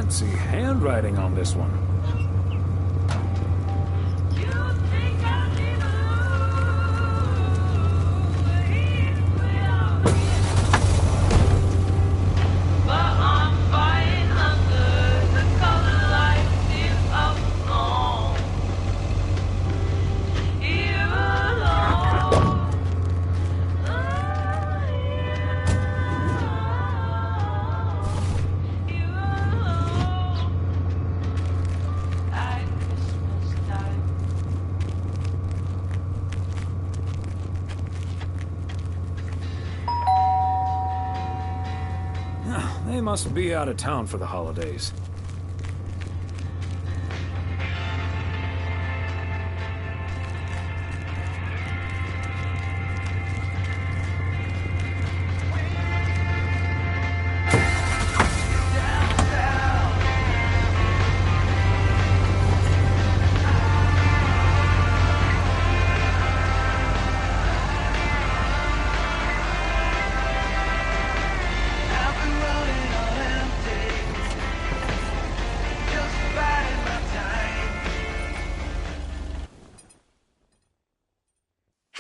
can see handwriting on this one. They must be out of town for the holidays.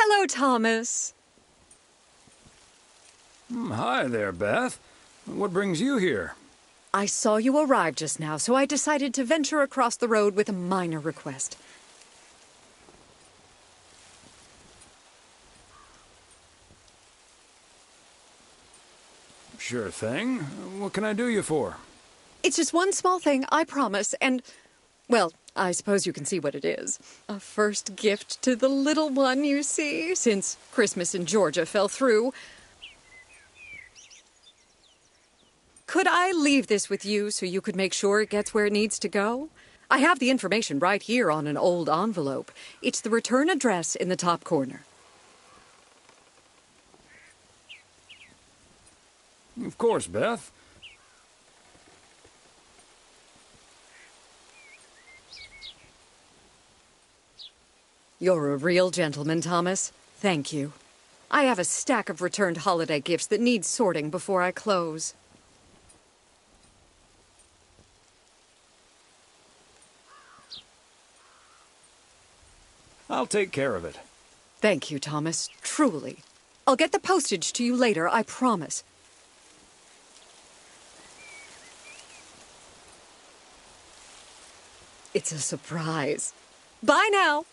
Hello, Thomas. Hi there, Beth. What brings you here? I saw you arrive just now, so I decided to venture across the road with a minor request. Sure thing. What can I do you for? It's just one small thing, I promise, and, well, I suppose you can see what it is. A first gift to the little one, you see, since Christmas in Georgia fell through. Could I leave this with you so you could make sure it gets where it needs to go? I have the information right here on an old envelope. It's the return address in the top corner. Of course, Beth. You're a real gentleman, Thomas. Thank you. I have a stack of returned holiday gifts that need sorting before I close. I'll take care of it. Thank you, Thomas. Truly. I'll get the postage to you later, I promise. It's a surprise. Bye now!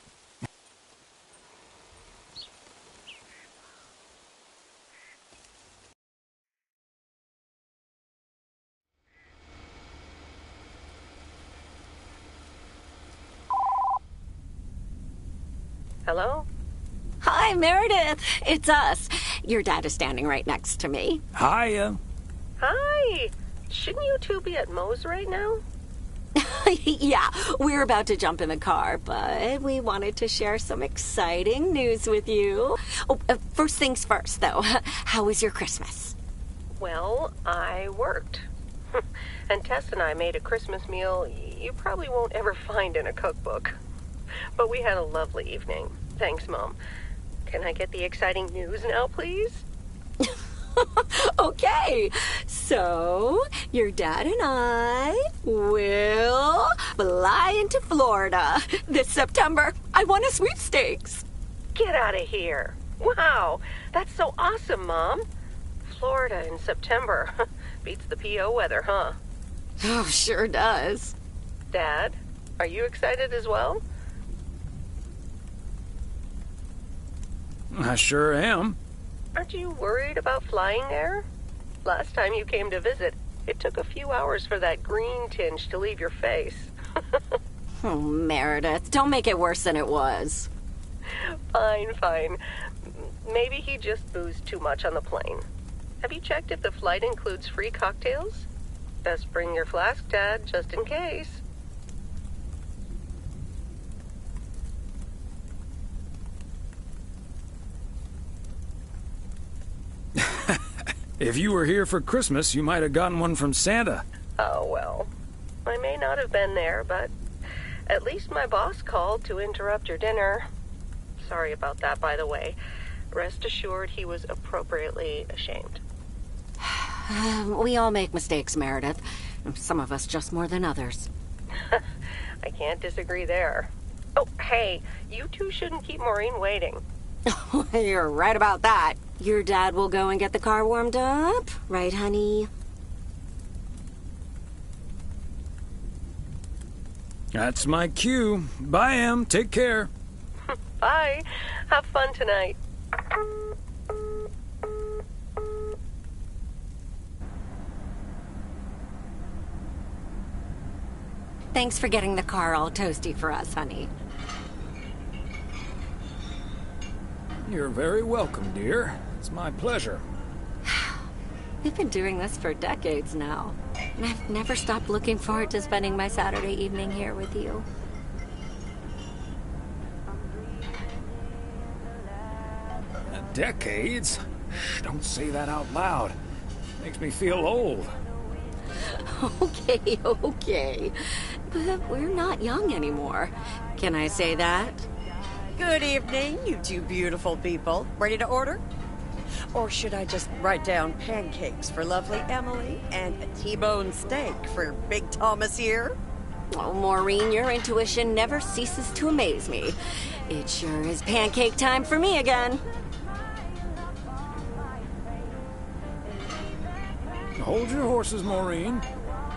Hello? Hi, Meredith. It's us. Your dad is standing right next to me. Hiya. Hi! Shouldn't you two be at Moe's right now? Yeah, we're about to jump in the car, but we wanted to share some exciting news with you. Oh, first things first, though. How was your Christmas? Well, I worked. And Tess and I made a Christmas meal you probably won't ever find in a cookbook. But we had a lovely evening. Thanks, Mom. Can I get the exciting news now, please? Okay, so your dad and I will fly into Florida this September. I won a sweepstakes. Get out of here. Wow, that's so awesome, Mom. Florida in September. Beats the PO weather, huh? Oh, sure does. Dad, are you excited as well? I sure am. Aren't you worried about flying there? Last time you came to visit, it took a few hours for that green tinge to leave your face. Oh, Meredith, don't make it worse than it was. Fine. Maybe he just boozed too much on the plane. Have you checked if the flight includes free cocktails? Best bring your flask, Dad, just in case. If you were here for Christmas, you might have gotten one from Santa. Oh, well. I may not have been there, but at least my boss called to interrupt your dinner. Sorry about that, by the way. Rest assured he was appropriately ashamed. We all make mistakes, Meredith. Some of us just more than others. I can't disagree there. Oh, hey, you two shouldn't keep Maureen waiting. You're right about that. Your dad will go and get the car warmed up, right, honey? That's my cue. Bye, Em. Take care. Bye. Have fun tonight. Thanks for getting the car all toasty for us, honey. You're very welcome, dear. It's my pleasure. We've been doing this for decades now, and I've never stopped looking forward to spending my Saturday evening here with you. Decades? Shh, don't say that out loud. Makes me feel old. Okay, okay. But we're not young anymore. Can I say that? Good evening, you two beautiful people. Ready to order? Or should I just write down pancakes for lovely Emily and a T-bone steak for Big Thomas here? Oh, Maureen, your intuition never ceases to amaze me. It sure is pancake time for me again. Hold your horses, Maureen.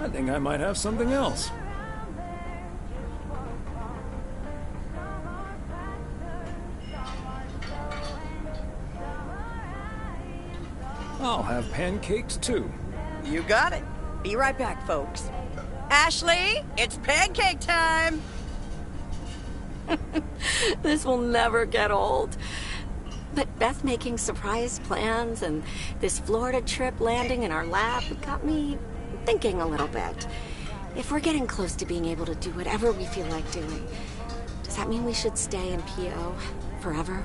I think I might have something else. I'll have pancakes, too. You got it. Be right back, folks. Ashley, it's pancake time! This will never get old. But Beth making surprise plans and this Florida trip landing in our lap got me thinking a little bit. If we're getting close to being able to do whatever we feel like doing, does that mean we should stay in PO forever?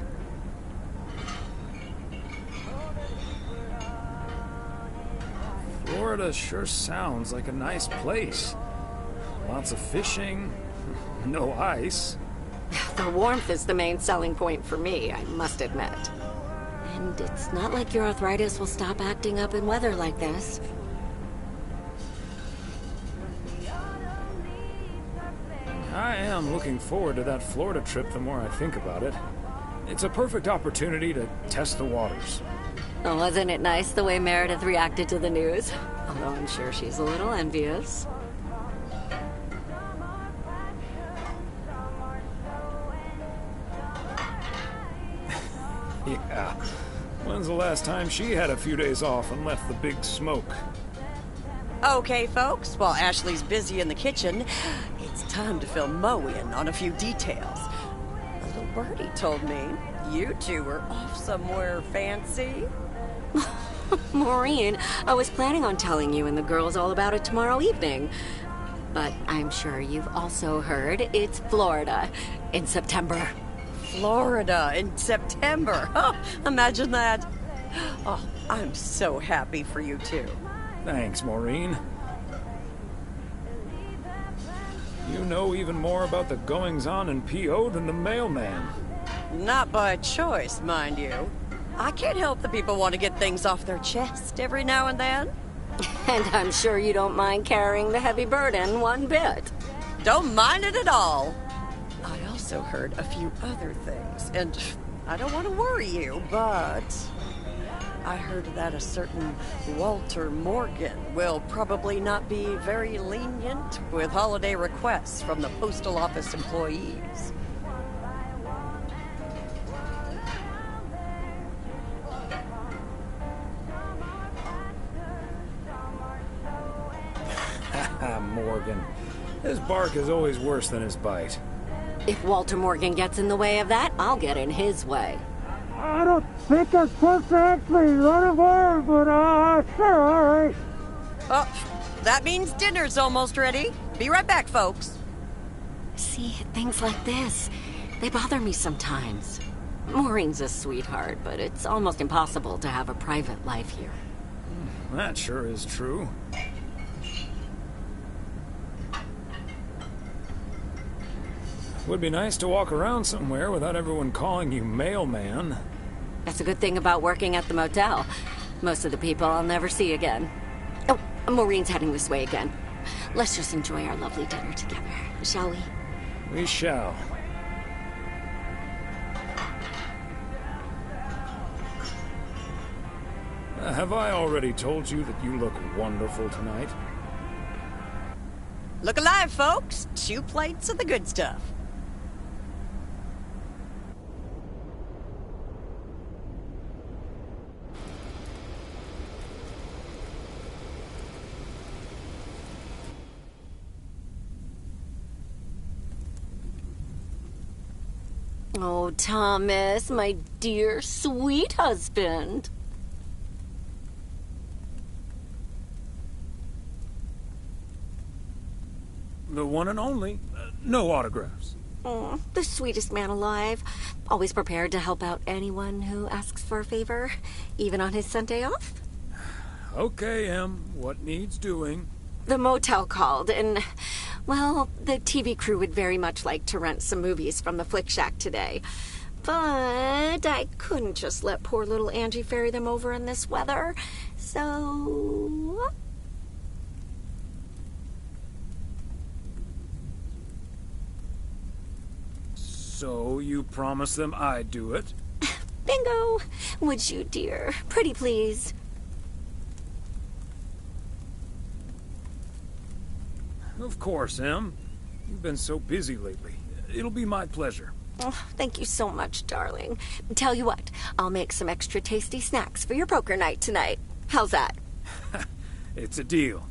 Florida sure sounds like a nice place. Lots of fishing, no ice. The warmth is the main selling point for me, I must admit. And it's not like your arthritis will stop acting up in weather like this. I am looking forward to that Florida trip the more I think about it. It's a perfect opportunity to test the waters. Oh, wasn't it nice the way Meredith reacted to the news? Although I'm sure she's a little envious. Yeah. When's the last time she had a few days off and left the big smoke? Okay, folks, while Ashley's busy in the kitchen, it's time to fill Mo in on a few details. A little birdie told me you two were off somewhere fancy. Maureen, I was planning on telling you and the girls all about it tomorrow evening. But I'm sure you've also heard it's Florida in September. Florida in September. Oh, imagine that. Oh, I'm so happy for you two. Thanks, Maureen. You know even more about the goings-on in PO than the mailman. Not by choice, mind you. I can't help the people want to get things off their chest every now and then. And I'm sure you don't mind carrying the heavy burden one bit. Don't mind it at all. I also heard a few other things, and I don't want to worry you, but I heard that a certain Walter Morgan will probably not be very lenient with holiday requests from the postal office employees. Morgan. His bark is always worse than his bite. If Walter Morgan gets in the way of that, I'll get in his way. I don't think I'm supposed to actually run a bar, but sure, all right. Oh, that means dinner's almost ready. Be right back, folks. See, things like this, they bother me sometimes. Maureen's a sweetheart, but it's almost impossible to have a private life here. That sure is true. Would be nice to walk around somewhere without everyone calling you mailman. That's a good thing about working at the motel. Most of the people I'll never see again. Oh, Maureen's heading this way again. let's just enjoy our lovely dinner together, shall we? We shall. Have I already told you that you look wonderful tonight? Look alive, folks. 2 plates of the good stuff. Oh, Thomas, my dear, sweet husband. The one and only. No autographs. Oh, the sweetest man alive. Always prepared to help out anyone who asks for a favor, even on his Sunday off. Okay, Em. What needs doing? The motel called, and, well, the TV crew would very much like to rent some movies from the Flick Shack today. But I couldn't just let poor little Angie ferry them over in this weather, so... So you promised them I'd do it? Bingo! Would you, dear? Pretty please. Of course, Em. You've been so busy lately. It'll be my pleasure. Oh, thank you so much, darling. Tell you what, I'll make some extra tasty snacks for your poker night tonight. How's that? It's a deal.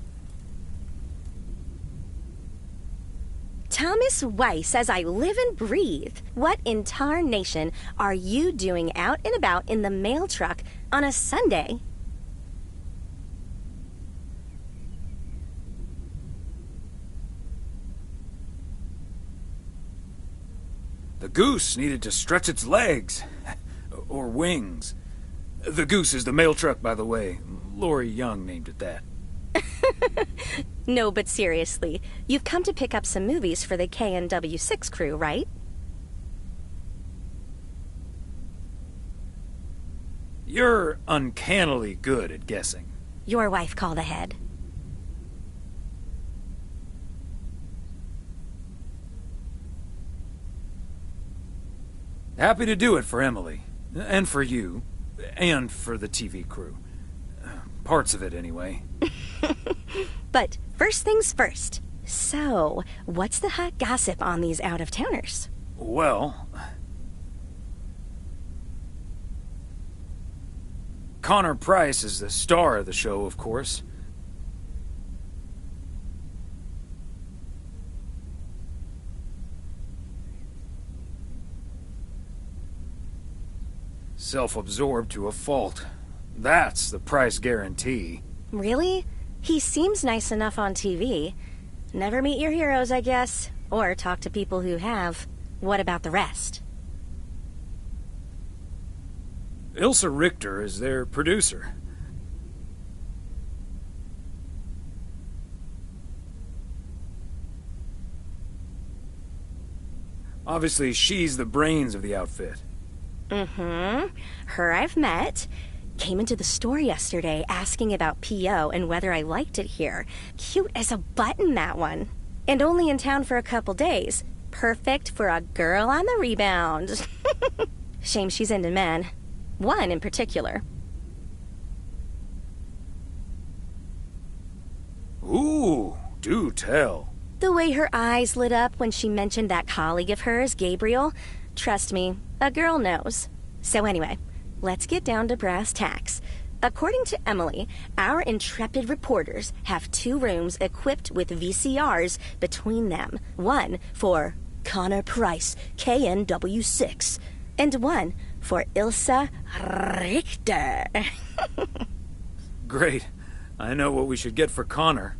Thomas Weiss, as I live and breathe. What in tarnation are you doing out and about in the mail truck on a Sunday? The goose needed to stretch its legs. Or wings. The goose is the mail truck, by the way. Lori Young named it that. No, but seriously, you've come to pick up some movies for the KNW6 crew, right? You're uncannily good at guessing. Your wife called ahead. Happy to do it for Emily. And for you. And for the TV crew. Parts of it, anyway. But first things first. So, what's the hot gossip on these out-of-towners? Well... Connor Price is the star of the show, of course. Self-absorbed to a fault. That's the Price guarantee. Really? He seems nice enough on TV. Never meet your heroes, I guess. Or talk to people who have. What about the rest? Ilsa Richter is their producer. Obviously, she's the brains of the outfit. Mm-hmm. Her I've met. Came into the store yesterday asking about P.O. and whether I liked it here. Cute as a button, that one. And only in town for a couple days. Perfect for a girl on the rebound. Shame she's into men. One in particular. Ooh, do tell. The way her eyes lit up when she mentioned that colleague of hers, Gabriel. Trust me, a girl knows. So anyway, let's get down to brass tacks. According to Emily, our intrepid reporters have 2 rooms equipped with VCRs between them. One for Connor Price, KNW6, and one for Ilsa Richter. Great. I know what we should get for Connor.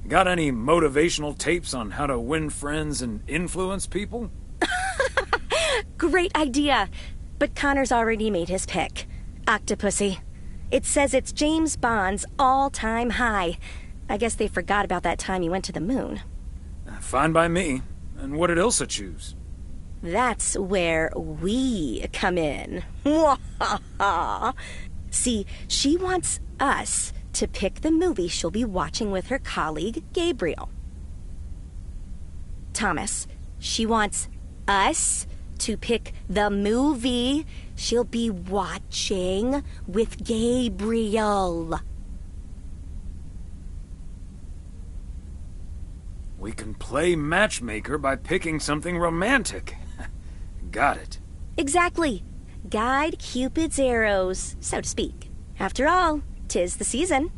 Got any motivational tapes on how to win friends and influence people? Great idea. But Connor's already made his pick. Octopussy. It says it's James Bond's all-time high. I guess they forgot about that time he went to the moon. Fine by me. And what did Ilsa choose? That's where we come in. See, she wants us to pick the movie she'll be watching with her colleague, Gabriel. Thomas, she wants us to pick the movie she'll be watching with Gabriel. We can play matchmaker by picking something romantic. Got it. Exactly. Guide Cupid's arrows, so to speak. After all, 'tis the season.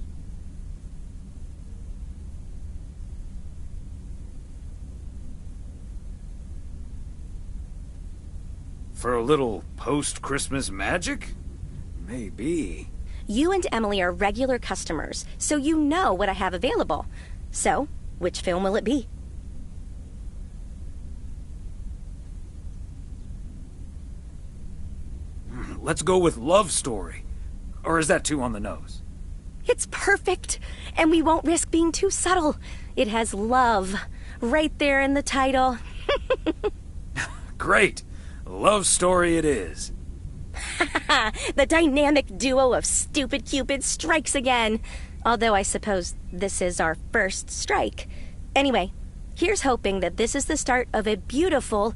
For a little post-Christmas magic? Maybe. You and Emily are regular customers, so you know what I have available. So, which film will it be? Let's go with Love Story. Or is that too on the nose? It's perfect, and we won't risk being too subtle. It has love right there in the title. Great. Love Story it is. The dynamic duo of stupid Cupid strikes again. Although I suppose this is our first strike. Anyway, here's hoping that this is the start of a beautiful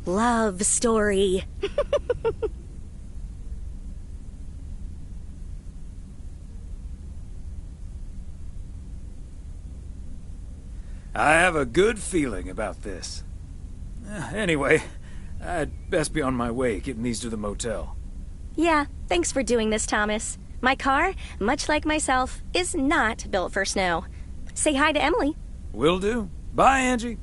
love story. I have a good feeling about this. Anyway, I'd best be on my way, getting these to the motel. Yeah, thanks for doing this, Thomas. My car, much like myself, is not built for snow. Say hi to Emily. Will do. Bye, Angie.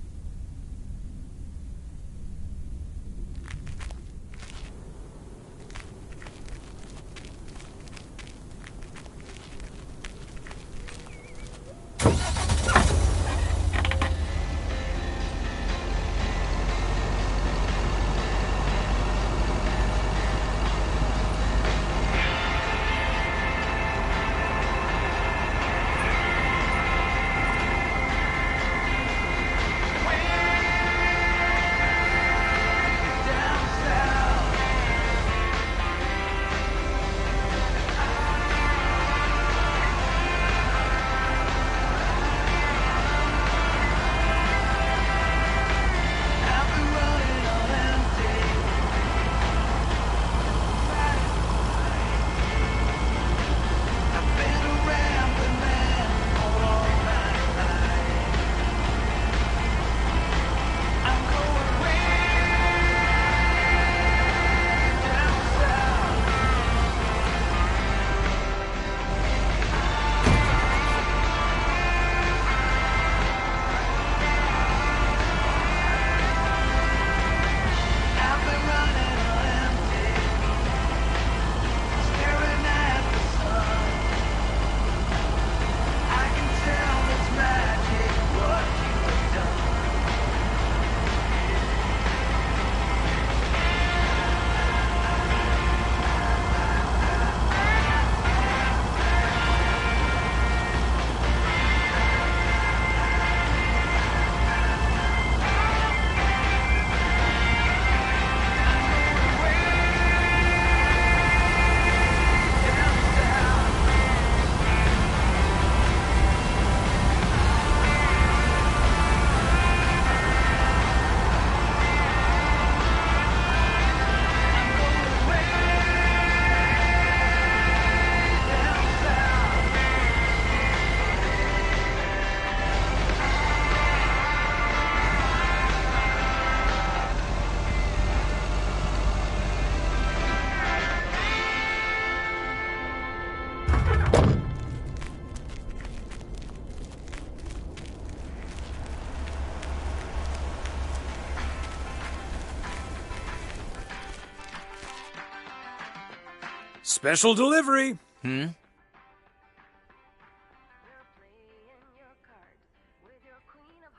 Special delivery.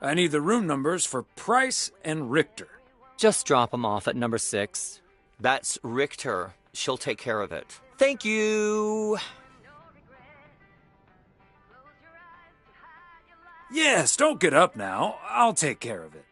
I need the room numbers for Price and Richter. Just drop them off at number 6. That's Richter. She'll take care of it. Thank you. Yes, don't get up now. I'll take care of it.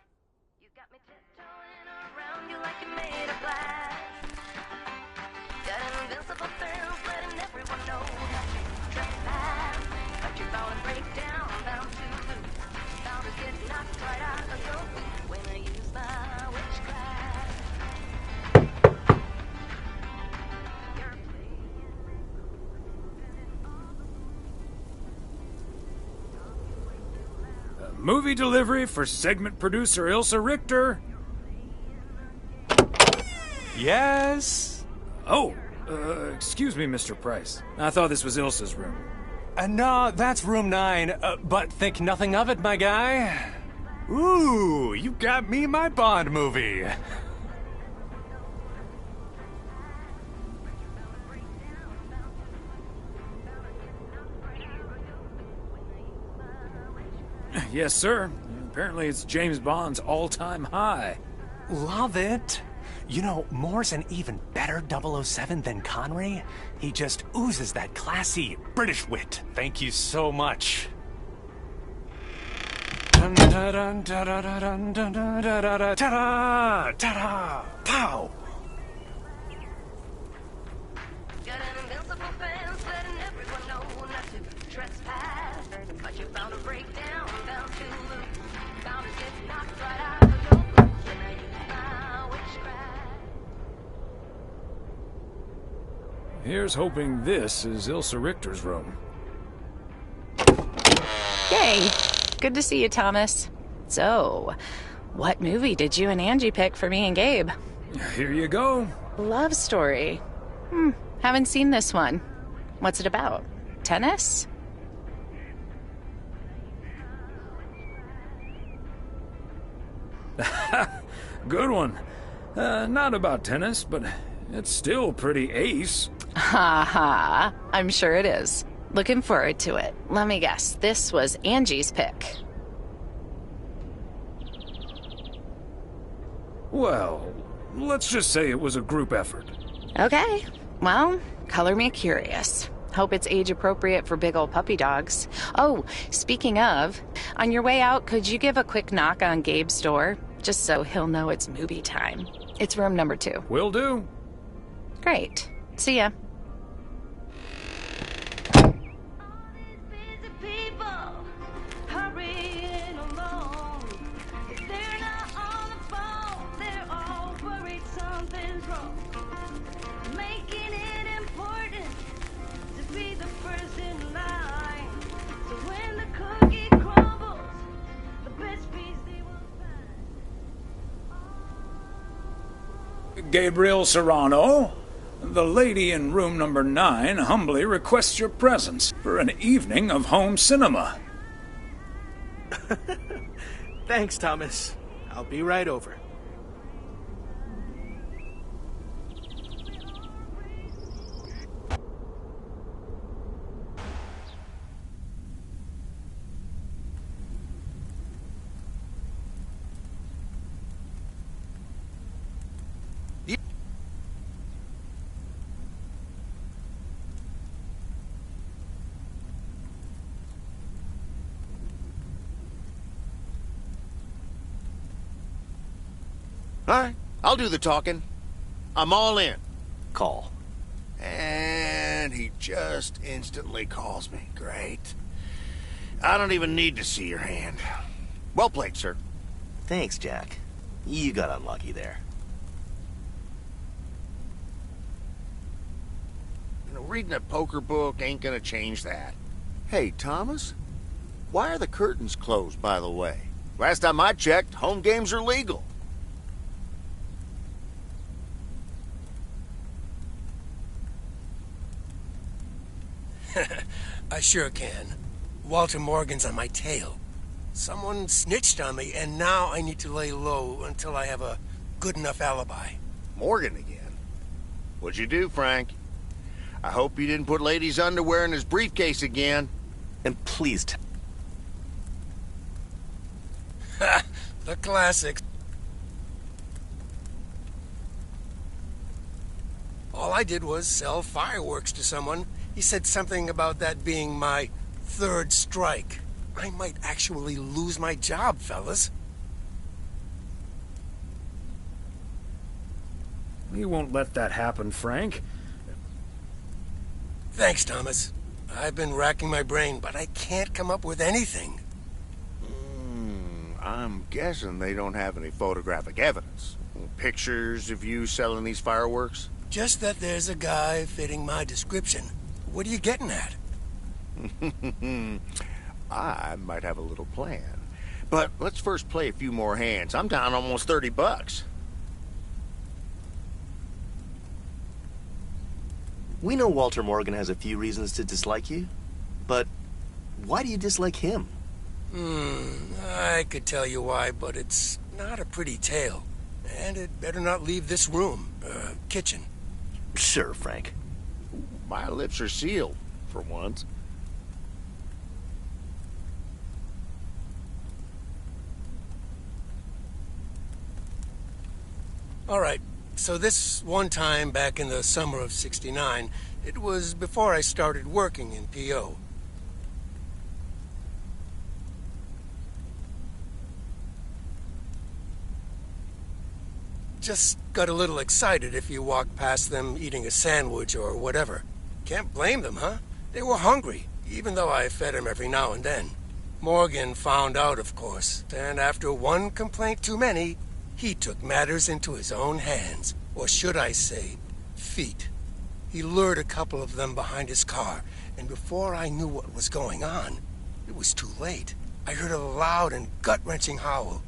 Movie delivery for segment producer Ilsa Richter. Yes? Oh, excuse me, Mr. Price. I thought this was Ilsa's room. No, that's room 9, but think nothing of it, my guy. Ooh, you got me my Bond movie. Yes, sir. Apparently it's James Bond's all-time high. Love it. You know, Moore's an even better 007 than Connery. He just oozes that classy British wit. Thank you so much. Dun, dun, dun, dun, dun, dun, dun, dun, dun, dun, dun, ta-da! Ta-da! Pow! Got an invincible fence letting everyone know not to trespass. But you found a breakdown down to the found as if knocked right out of your boots. And now you my witchcraft. Here's hoping this is Ilsa Richter's room. Yay! Good to see you, Thomas. So, what movie did you and Angie pick for me and Gabe? Here you go. Love story. Haven't seen this one. What's it about? Tennis? Good one. Not about tennis, but it's still pretty ace. Ha ha. I'm sure it is. Looking forward to it. Let me guess. This was Angie's pick. Well, let's just say it was a group effort. Okay. Well, color me curious. Hope it's age appropriate for big old puppy dogs. Oh, speaking of, on your way out, could you give a quick knock on Gabe's door? Just so he'll know it's movie time. It's room number 2. Will do. Great. See ya. Gabriel Serrano, the lady in room number 9 humbly requests your presence for an evening of home cinema. Thanks, Thomas. I'll be right over. All right, I'll do the talking. I'm all in. Call. And he just instantly calls me. Great. I don't even need to see your hand. Well played, sir. Thanks, Jack. You got unlucky there. You know, reading a poker book ain't gonna change that. Hey, Thomas? Why are the curtains closed, by the way? Last time I checked, home games are legal. I sure can. Walter Morgan's on my tail. Someone snitched on me, and now I need to lay low until I have a good enough alibi. Morgan again? What'd you do, Frank? I hope you didn't put ladies' underwear in his briefcase again. And please Ha! The classics. All I did was sell fireworks to someone. He said something about that being my third strike. I might actually lose my job, fellas. We won't let that happen, Frank. Thanks, Thomas. I've been racking my brain, but I can't come up with anything. I'm guessing they don't have any photographic evidence. Pictures of you selling these fireworks? Just that there's a guy fitting my description. What are you getting at? I might have a little plan. But let's first play a few more hands. I'm down almost $30. We know Walter Morgan has a few reasons to dislike you, but why do you dislike him? I could tell you why, but it's not a pretty tale. And it better not leave this room, kitchen. Sure, Frank. My lips are sealed, for once. All right, so this one time back in the summer of '69, it was before I started working in P.O. Just got a little excited if you walked past them eating a sandwich or whatever. Can't blame them, huh? They were hungry, even though I fed them every now and then. Morgan found out, of course, and after one complaint too many, he took matters into his own hands, or should I say, feet. He lured a couple of them behind his car, and before I knew what was going on, it was too late. I heard a loud and gut-wrenching howl.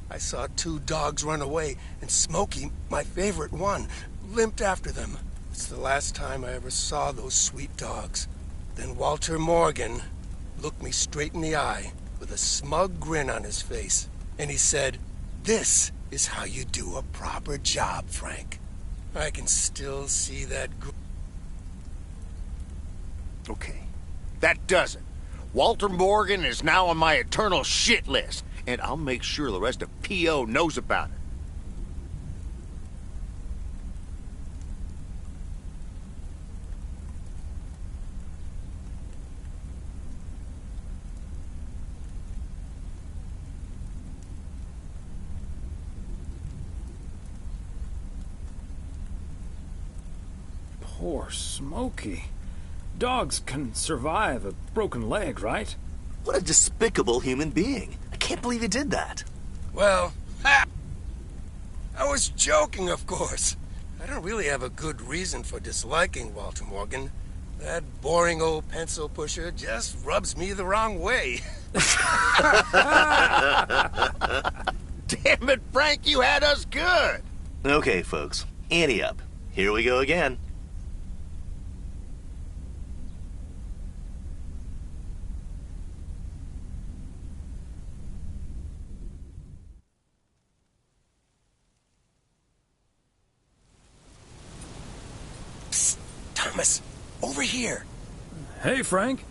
I saw two dogs run away, and Smokey, my favorite one, limped after them. It's the last time I ever saw those sweet dogs. Then Walter Morgan looked me straight in the eye with a smug grin on his face, and he said, "This is how you do a proper job, Frank." I can still see that Okay, that does it. Walter Morgan is now on my eternal shit list, and I'll make sure the rest of P.O. knows about it. Poor Smokey. Dogs can survive a broken leg, right? What a despicable human being. I can't believe he did that. Well, I was joking, of course. I don't really have a good reason for disliking Walter Morgan. That boring old pencil pusher just rubs me the wrong way. Damn it, Frank, you had us good. Okay, folks. Ante up. Here we go again. Psst, Thomas, over here. Hey, Frank.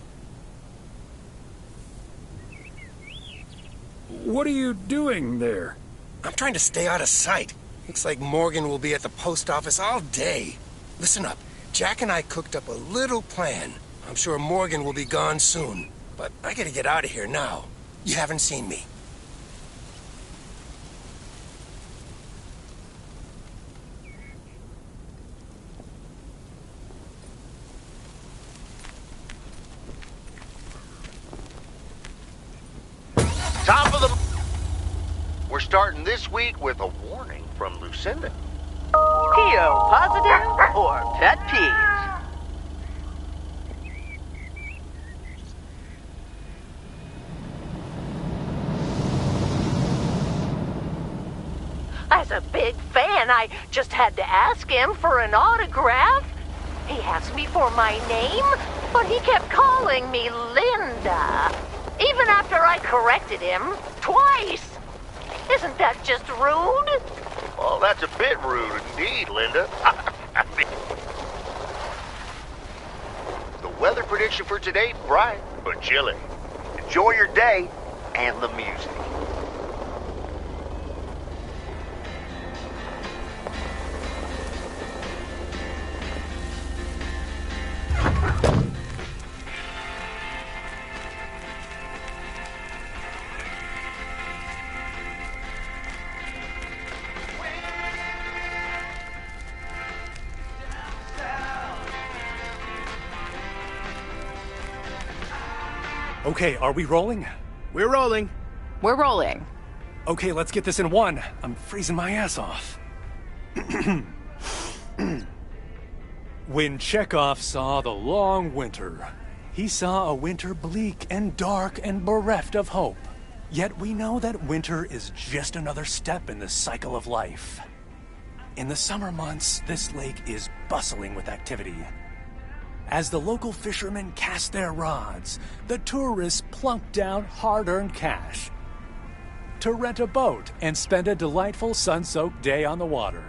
What are you doing there? I'm trying to stay out of sight. Looks like Morgan will be at the post office all day. Listen up. Jack and I cooked up a little plan. I'm sure Morgan will be gone soon, but I gotta get out of here now. You haven't seen me. Top of the... We're starting this week with a warning from Lucinda. P.O. positive or pet peeves? As a big fan, I just had to ask him for an autograph. He asked me for my name, but he kept calling me Linda. Even after I corrected him twice. Isn't that just rude? Well, that's a bit rude indeed, Linda. The weather prediction for today, bright but chilly. Enjoy your day and the music. Okay, are we rolling? We're rolling. We're rolling. Okay, let's get this in one. I'm freezing my ass off. When Chekhov saw the long winter, he saw a winter bleak and dark and bereft of hope. Yet we know that winter is just another step in the cycle of life. In the summer months, this lake is bustling with activity. As the local fishermen cast their rods, the tourists plunk down hard-earned cash to rent a boat and spend a delightful sun-soaked day on the water.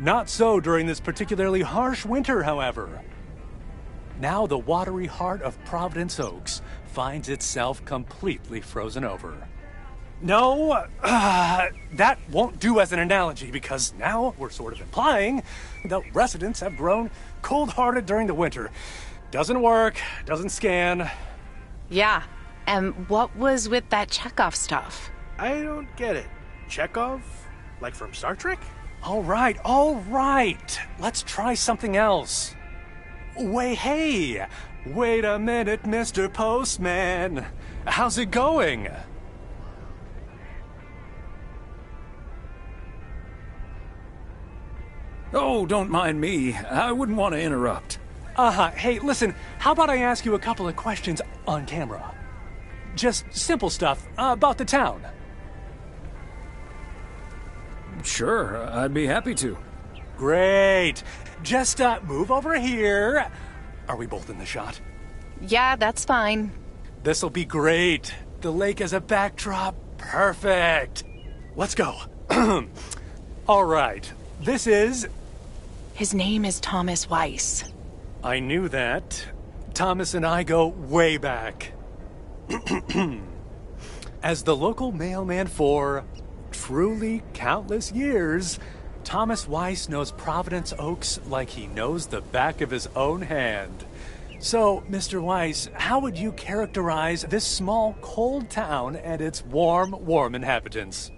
Not so during this particularly harsh winter, however. Now the watery heart of Providence Oaks finds itself completely frozen over. No, that won't do as an analogy, because now we're sort of implying the residents have grown cold-hearted during the winter. Doesn't work, doesn't scan. Yeah, and what was with that Chekhov stuff? I don't get it. Chekhov? Like from Star Trek? All right. Let's try something else. Hey, wait a minute, Mr. Postman. How's it going? Oh, don't mind me. I wouldn't want to interrupt. Hey, listen, how about I ask you a couple of questions on camera? Just simple stuff about the town. Sure, I'd be happy to. Great. Just move over here. Are we both in the shot? Yeah, that's fine. This'll be great. The lake as a backdrop. Perfect. Let's go. All right. This is... His name is Thomas Weiss. I knew that. Thomas and I go way back. As the local mailman for truly countless years, Thomas Weiss knows Providence Oaks like he knows the back of his own hand. So, Mr. Weiss, how would you characterize this small, cold town and its warm inhabitants?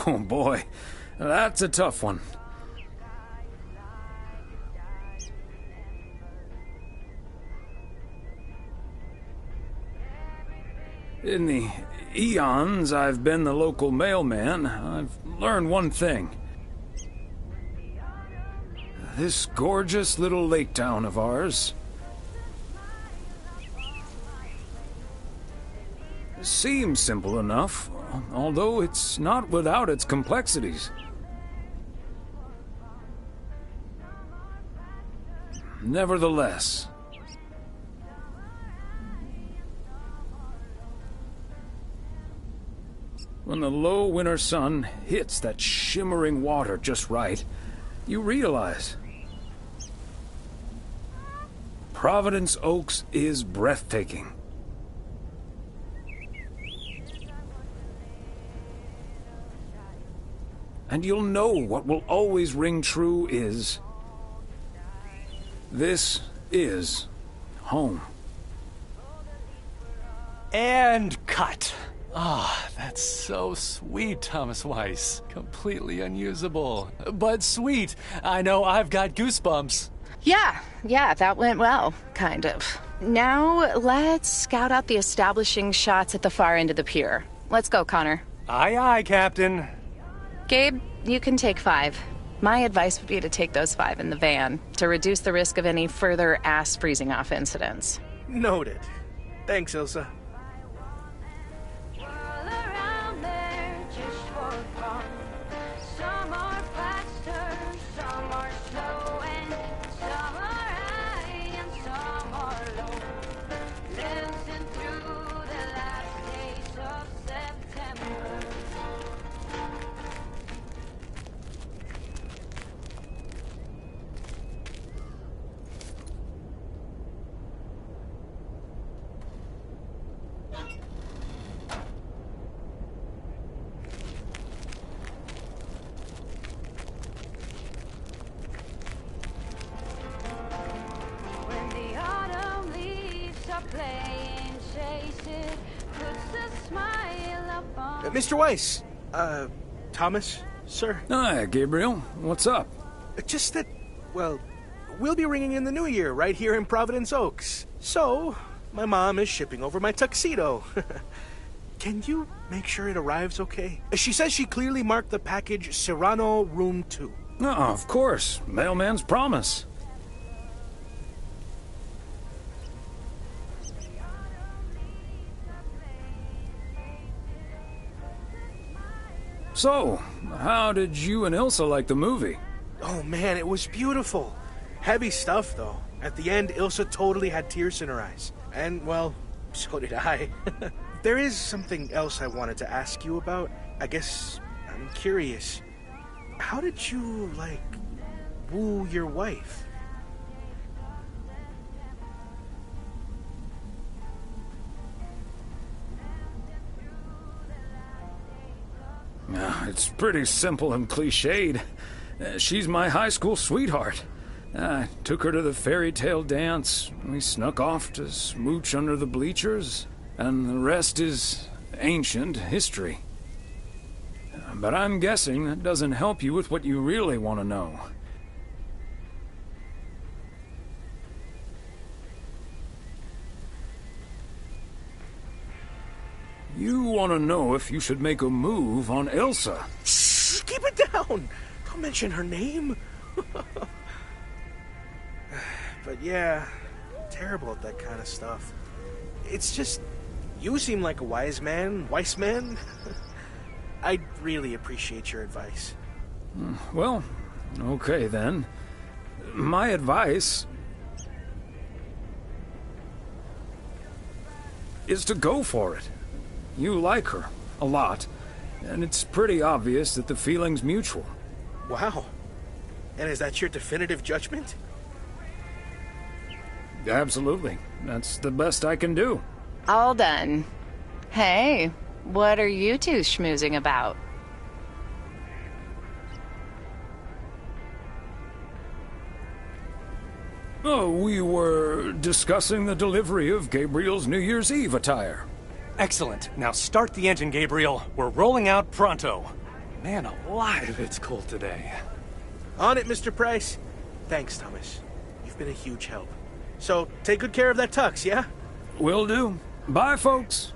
Oh boy, that's a tough one. In the eons I've been the local mailman, I've learned one thing. This gorgeous little lake town of ours seems simple enough, although it's not without its complexities. Nevertheless, when the low winter sun hits that shimmering water just right, you realize Providence Oaks is breathtaking. And you'll know what will always ring true is, this is home. And cut. Ah, that's so sweet, Thomas Weiss. Completely unusable, but sweet. I know I've got goosebumps. Yeah, that went well, kind of. Now, let's scout out the establishing shots at the far end of the pier. Let's go, Connor. Aye, aye, Captain. Gabe, you can take 5. My advice would be to take those 5 in the van, to reduce the risk of any further ass freezing off incidents. Noted. Thanks, Ilsa. Mr. Weiss, Thomas, sir. Hi, Gabriel. What's up? Just that, well, we'll be ringing in the new year right here in Providence Oaks. So, my mom is shipping over my tuxedo. Can you make sure it arrives okay? She says she clearly marked the package Serrano Room 2. Oh, of course. Mailman's promise. So, how did you and Ilsa like the movie? Oh man, it was beautiful. Heavy stuff, though. At the end, Ilsa totally had tears in her eyes. And, well, so did I. There is something else I wanted to ask you about. I guess I'm curious. How did you, like, woo your wife? It's pretty simple and cliched. She's my high school sweetheart. I took her to the fairy tale dance. We snuck off to smooch under the bleachers, and the rest is ancient history. But I'm guessing that doesn't help you with what you really want to know. You want to know if you should make a move on Ilsa. Shh, keep it down! Don't mention her name. But yeah, terrible at that kind of stuff. It's just, you seem like a wise man. I'd really appreciate your advice. Well, okay then. My advice is to go for it. You like her a lot, and it's pretty obvious that the feeling's mutual. Wow. And is that your definitive judgment? Absolutely. That's the best I can do. All done. Hey, what are you two schmoozing about? Oh, we were discussing the delivery of Gabriel's New Year's Eve attire. Excellent. Now start the engine, Gabriel. We're rolling out pronto. Man alive, it's cold today. On it, Mr. Price. Thanks, Thomas. You've been a huge help. So, take good care of that tux, yeah? Will do. Bye, folks.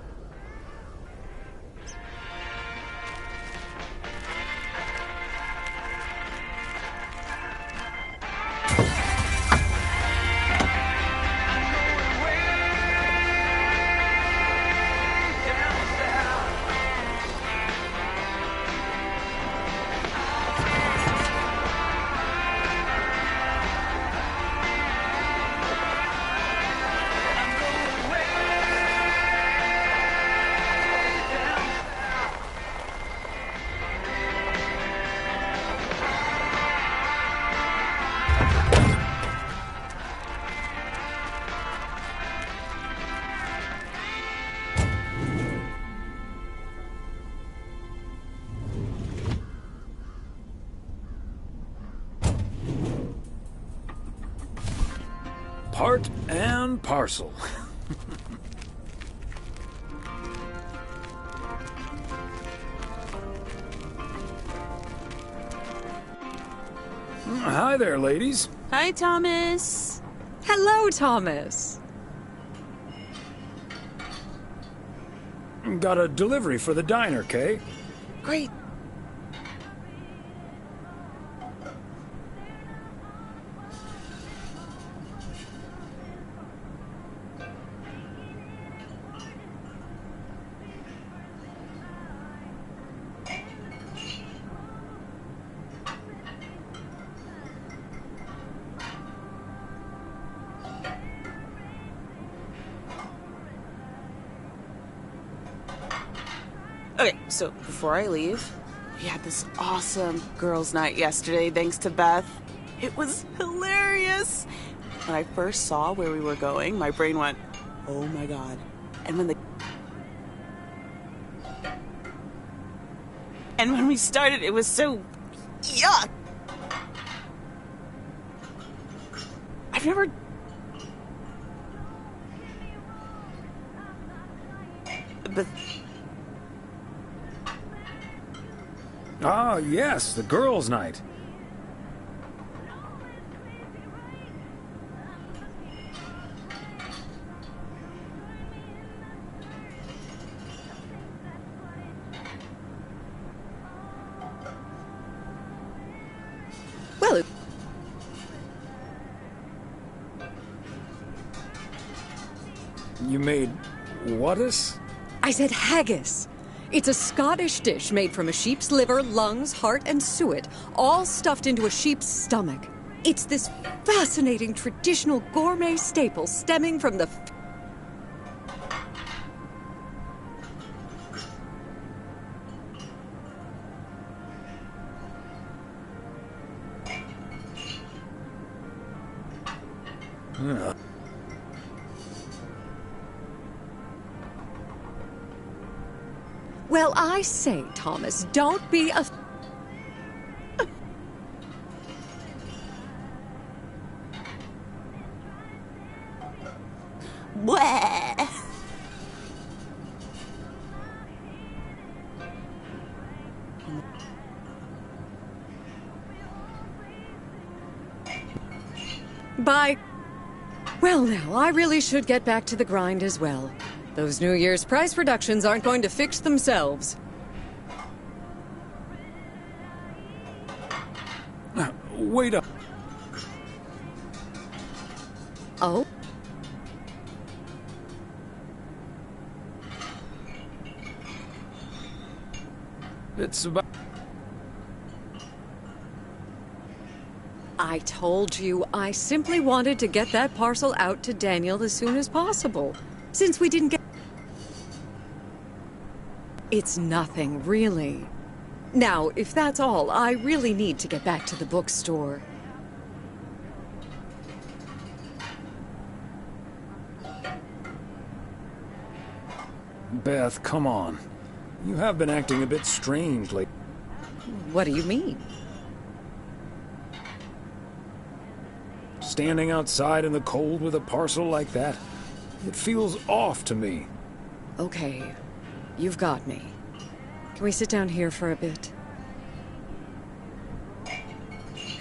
Part and parcel. Hi there, ladies. Hi, Thomas. Hello, Thomas. Got a delivery for the diner, Kay. Great. Okay, so before I leave, we had this awesome girls' night yesterday thanks to Beth. It was hilarious. When I first saw where we were going, my brain went, oh my god. And when we started, it was so yuck. I've never... But... Ah, yes, the girls' night. Well, You made whatus? I said haggis. It's a Scottish dish made from a sheep's liver, lungs, heart, and suet, all stuffed into a sheep's stomach. It's this fascinating traditional gourmet staple stemming from the... Well, I say, Thomas, don't be a... Bleh. Bye. Well, now, I really should get back to the grind as well. Those New Year's prize reductions aren't going to fix themselves. Wait up. Oh? It's about... I told you, I simply wanted to get that parcel out to Daniel as soon as possible. Since we didn't get... It's nothing, really. Now, if that's all, I really need to get back to the bookstore. Beth, come on. You have been acting a bit strange lately. What do you mean? Standing outside in the cold with a parcel like that, it feels off to me. Okay, you've got me. Can we sit down here for a bit?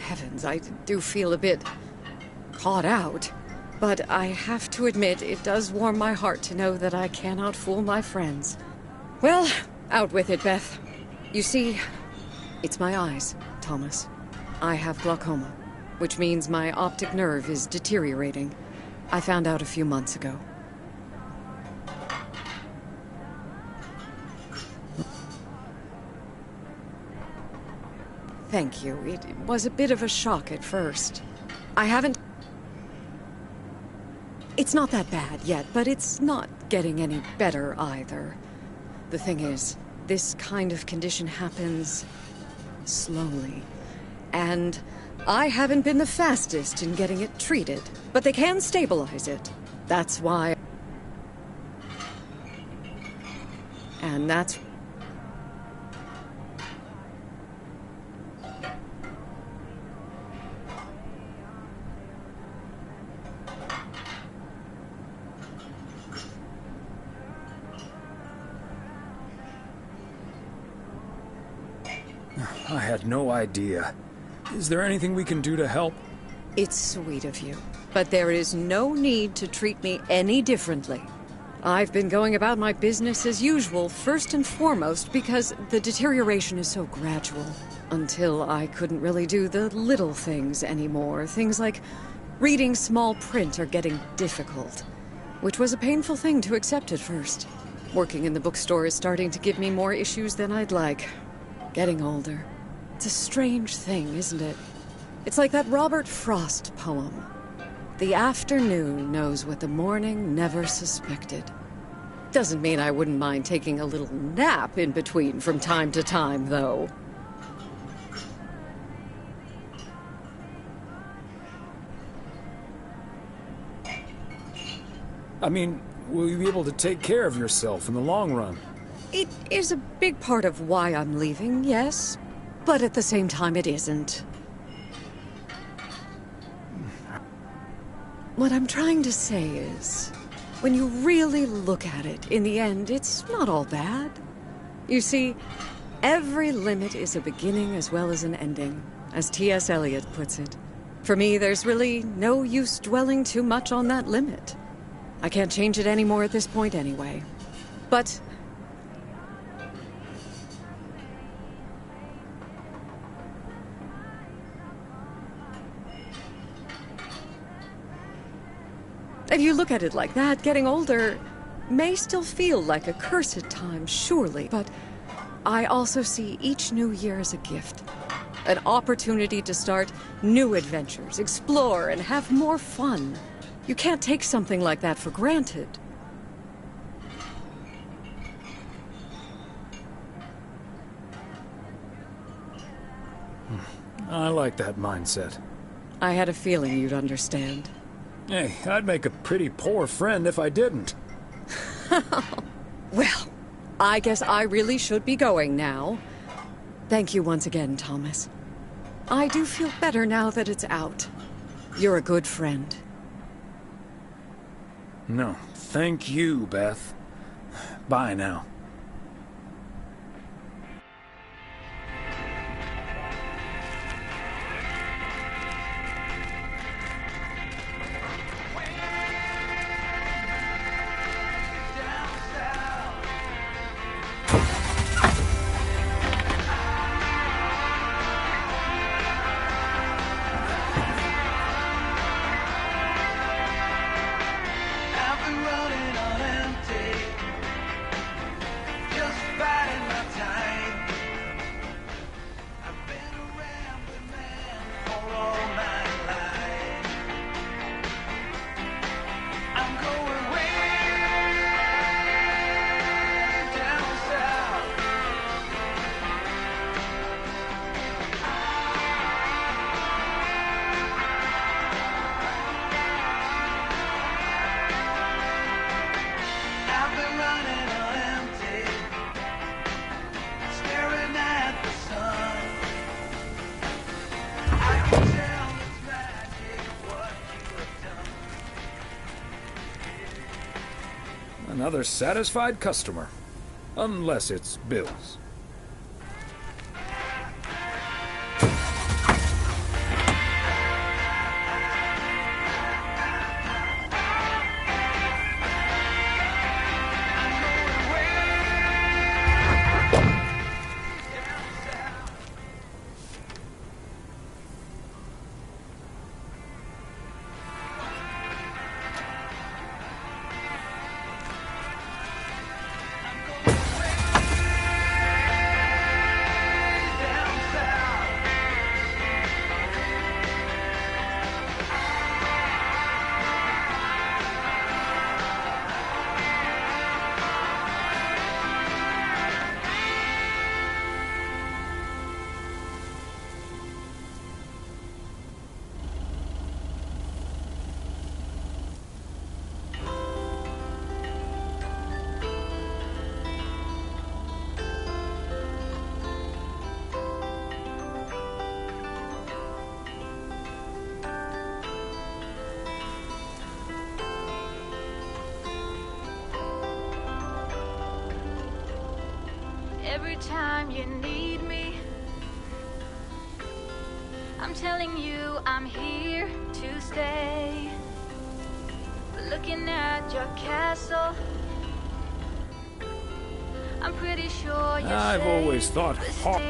Heavens, I do feel a bit caught out. But I have to admit, it does warm my heart to know that I cannot fool my friends. Well, out with it, Beth. You see, it's my eyes, Thomas. I have glaucoma, which means my optic nerve is deteriorating. I found out a few months ago. Thank you. It was a bit of a shock at first. I haven't... It's not that bad yet, but it's not getting any better either. The thing is, this kind of condition happens slowly. And I haven't been the fastest in getting it treated, but they can stabilize it. That's why... And that's... I had no idea. Is there anything we can do to help? It's sweet of you, but there is no need to treat me any differently. I've been going about my business as usual, first and foremost, because the deterioration is so gradual. Until I couldn't really do the little things anymore. Things like reading small print are getting difficult, which was a painful thing to accept at first. Working in the bookstore is starting to give me more issues than I'd like. Getting older. It's a strange thing, isn't it? It's like that Robert Frost poem. The afternoon knows what the morning never suspected. Doesn't mean I wouldn't mind taking a little nap in between from time to time, though. I mean, will you be able to take care of yourself in the long run? It is a big part of why I'm leaving, yes. But at the same time, it isn't. What I'm trying to say is, when you really look at it, in the end, it's not all bad. You see, every limit is a beginning as well as an ending, as T.S. Eliot puts it. For me, there's really no use dwelling too much on that limit. I can't change it anymore at this point anyway. But... if you look at it like that, getting older, may still feel like a curse at times, surely, but I also see each new year as a gift. An opportunity to start new adventures, explore, and have more fun. You can't take something like that for granted. I like that mindset. I had a feeling you'd understand. Hey, I'd make a pretty poor friend if I didn't. Well, I guess I really should be going now. Thank you once again, Thomas. I do feel better now that it's out. You're a good friend. No, thank you, Beth. Bye now. Another satisfied customer. Unless it's Bill's. Every time you need me, I'm telling you I'm here to stay. Looking at your castle, I'm pretty sure you're I've always thought Hawk...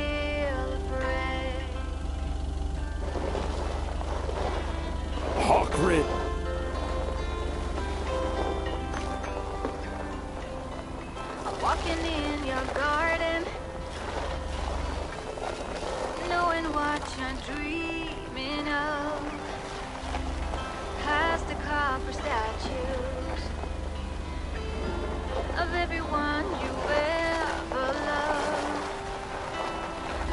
Hawkrit... Walking in your garden, knowing what you're dreaming of, past the copper statues of everyone you ever loved.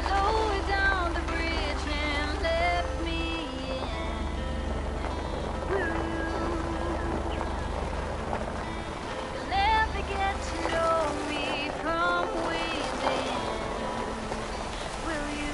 Lower down the bridge and let me in. You'll never get to know me from within, will you?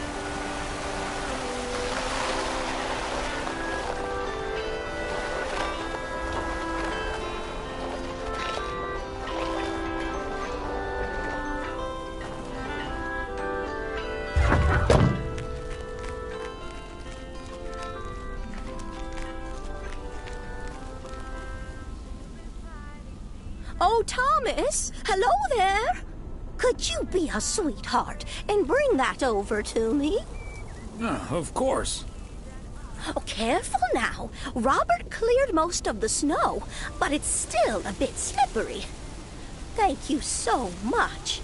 Oh, Thomas! Hello there! Could you be a sweetheart and bring that over to me? Of course. Oh, careful now. Robert cleared most of the snow, but it's still a bit slippery. Thank you so much.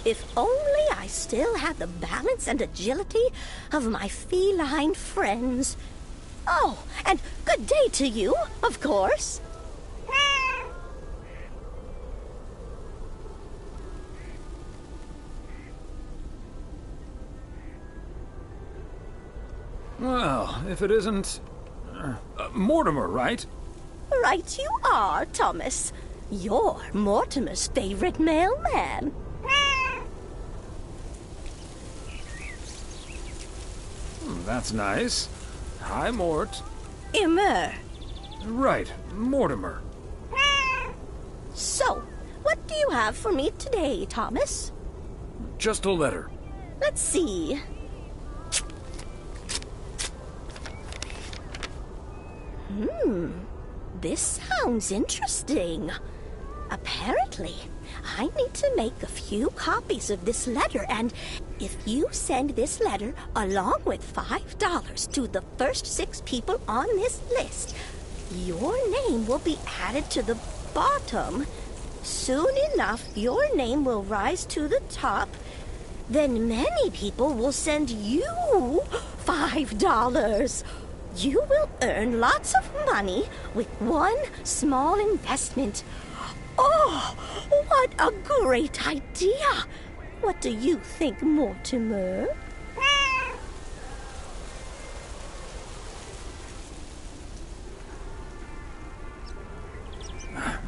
If only I still had the balance and agility of my feline friends. Oh, and good day to you, of course. Well, if it isn't... Mortimer, right? Right you are, Thomas. You're Mortimer's favorite mailman. That's nice. Hi, Mort. Immer. Right, Mortimer. So, what do you have for me today, Thomas? Just a letter. Let's see. This sounds interesting. Apparently, I need to make a few copies of this letter, and if you send this letter along with $5 to the first 6 people on this list, your name will be added to the bottom. Soon enough, your name will rise to the top. Then many people will send you $5. You will earn lots of money with one small investment. Oh, what a great idea! What do you think, Mortimer?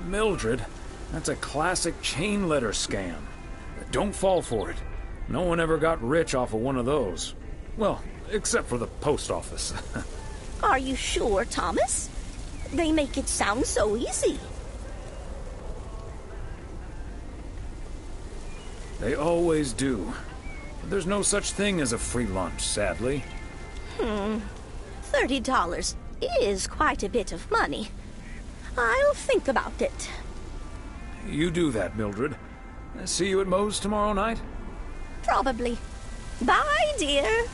Mildred, that's a classic chain letter scam. Don't fall for it. No one ever got rich off of one of those. Well, except for the post office. Are you sure, Thomas? They make it sound so easy. They always do. There's no such thing as a free lunch, sadly. $30 is quite a bit of money. I'll think about it. You do that, Mildred. See you at Moe's tomorrow night? Probably. Bye, dear.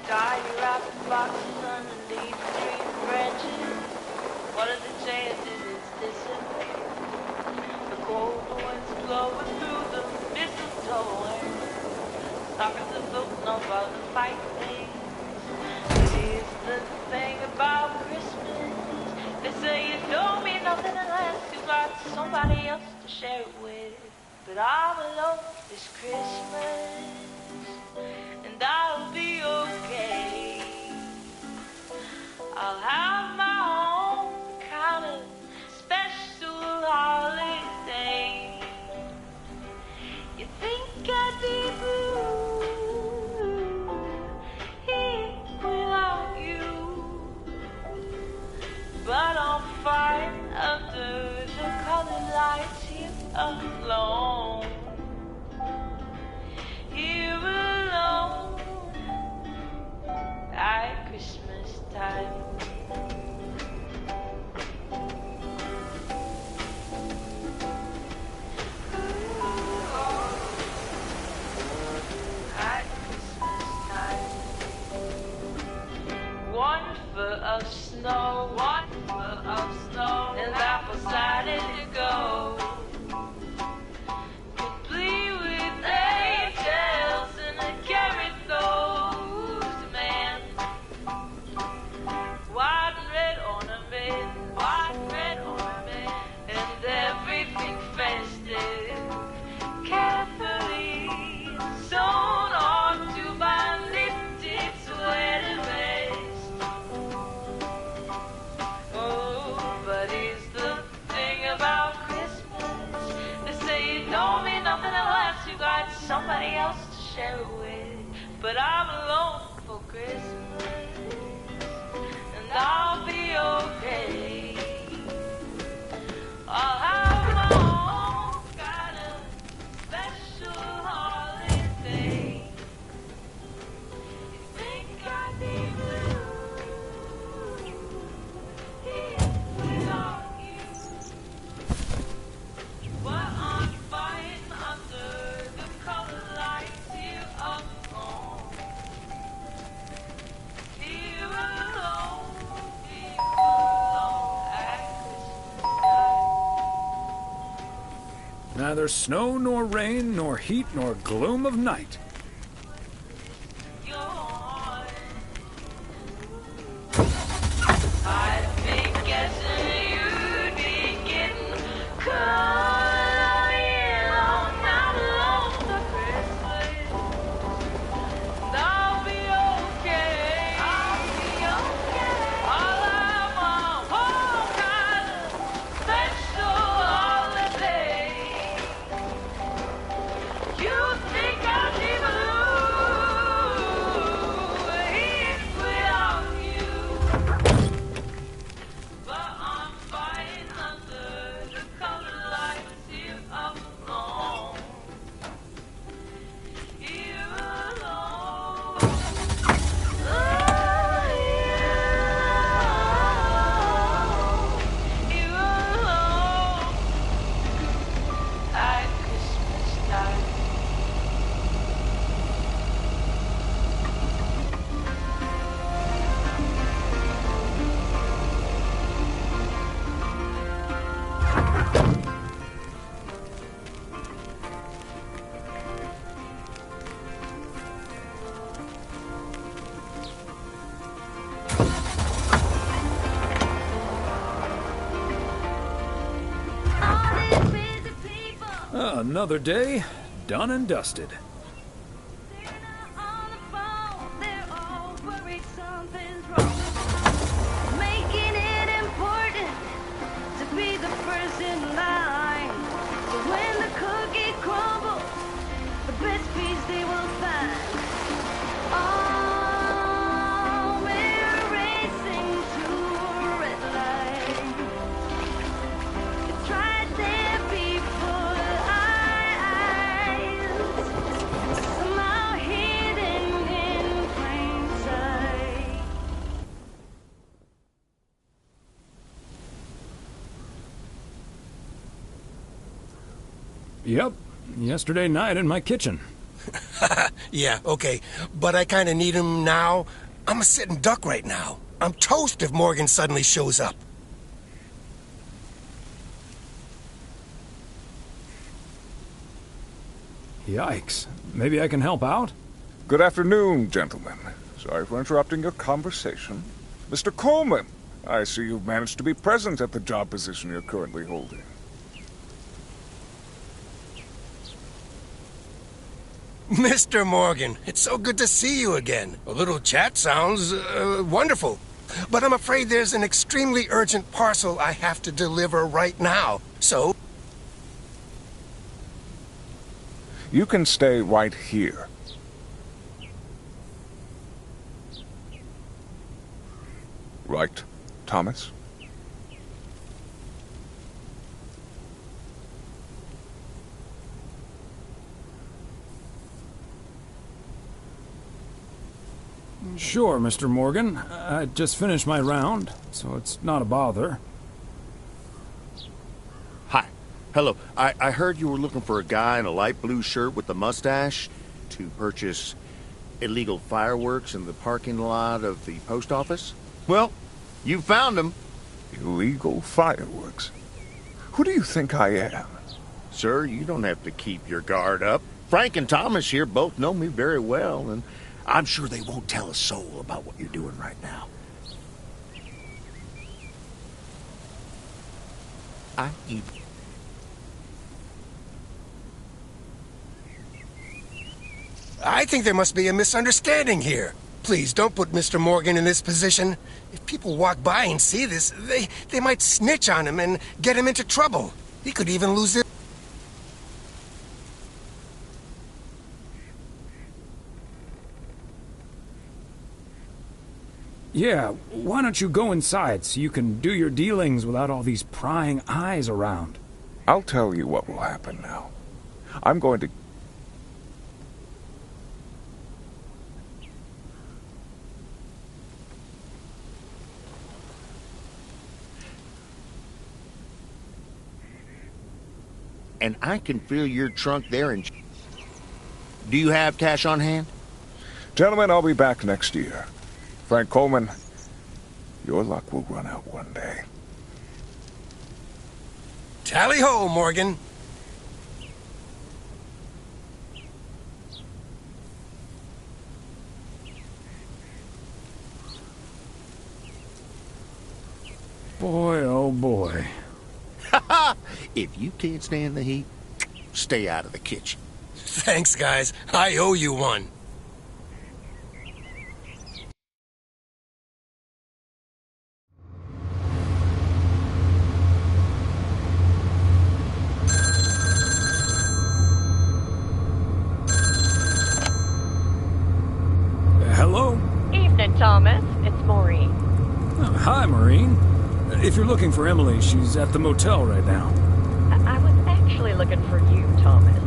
Tie your wrapping boxes underneath the tree branches. What are the chances it's disappear? The cold winds blowing through the mistletoe and stockings are floating above the fireplace. Here's the thing about Christmas. They say it don't mean nothing unless you've got somebody else to share it with. But I'm alone this Christmas, and I'll be okay. I'll have my own kind of special holiday. You think I'd be blue here without you, but I'm fine under the colored lights here alone. Here alone at Christmas time. At Christmas time. nobody else to share it with, but I'm alone for Christmas, and I'll be okay. I'll have my own kind of special holiday. You think I need blue? Without you, but I'm fine under the color lights here up home. Here alone at Christmas time. Neither snow nor rain, nor heat nor gloom of night. I've been guessing you'd be getting crying all night long for Christmas. And I'll be okay. I'll be okay. I'll have my own kind of special holiday. You think I'd be blue without you? But I'm fighting under the color lights here up alone. Here alone. Here alone. At Christmas time. Another day, done and dusted. Making it important to be the first in line. So when the cookie crumbles, the best piece they will find. Oh, we're racing to a red light. It's right there before eyes, somehow hidden in plain sight. Yep, yesterday night in my kitchen. Yeah, okay. But I kind of need him now. I'm a sitting duck right now. I'm toast if Morgan suddenly shows up. Yikes. Maybe I can help out? Good afternoon, gentlemen. Sorry for interrupting your conversation. Mr. Coleman, I see you've managed to be present at the job position you're currently holding. Mr. Morgan, it's so good to see you again. A little chat sounds wonderful. But I'm afraid there's an extremely urgent parcel I have to deliver right now. So, You can stay right here. Right, Thomas? Sure, Mr. Morgan. I just finished my round, so it's not a bother. Hi. Hello. I heard you were looking for a guy in a light blue shirt with a mustache to purchase illegal fireworks in the parking lot of the post office? Well, you found him. Illegal fireworks? Who do you think I am? Sir, you don't have to keep your guard up. Frank and Thomas here both know me very well, and I'm sure they won't tell a soul about what you're doing right now. I think there must be a misunderstanding here. Please, don't put Mr. Morgan in this position. If people walk by and see this, they might snitch on him and get him into trouble. He could even lose his... Yeah, why don't you go inside so you can do your dealings without all these prying eyes around? I'll tell you what will happen now. I'm going to... And I can fill your trunk there and... Do you have cash on hand? Gentlemen, I'll be back next year. Frank Coleman, your luck will run out one day. Tally-ho, Morgan. Boy, oh boy. If you can't stand the heat, stay out of the kitchen. Thanks, guys. I owe you one. Hello? Evening, Thomas. It's Maureen. Oh, hi, Maureen. If you're looking for Emily, she's at the motel right now. I was actually looking for you, Thomas.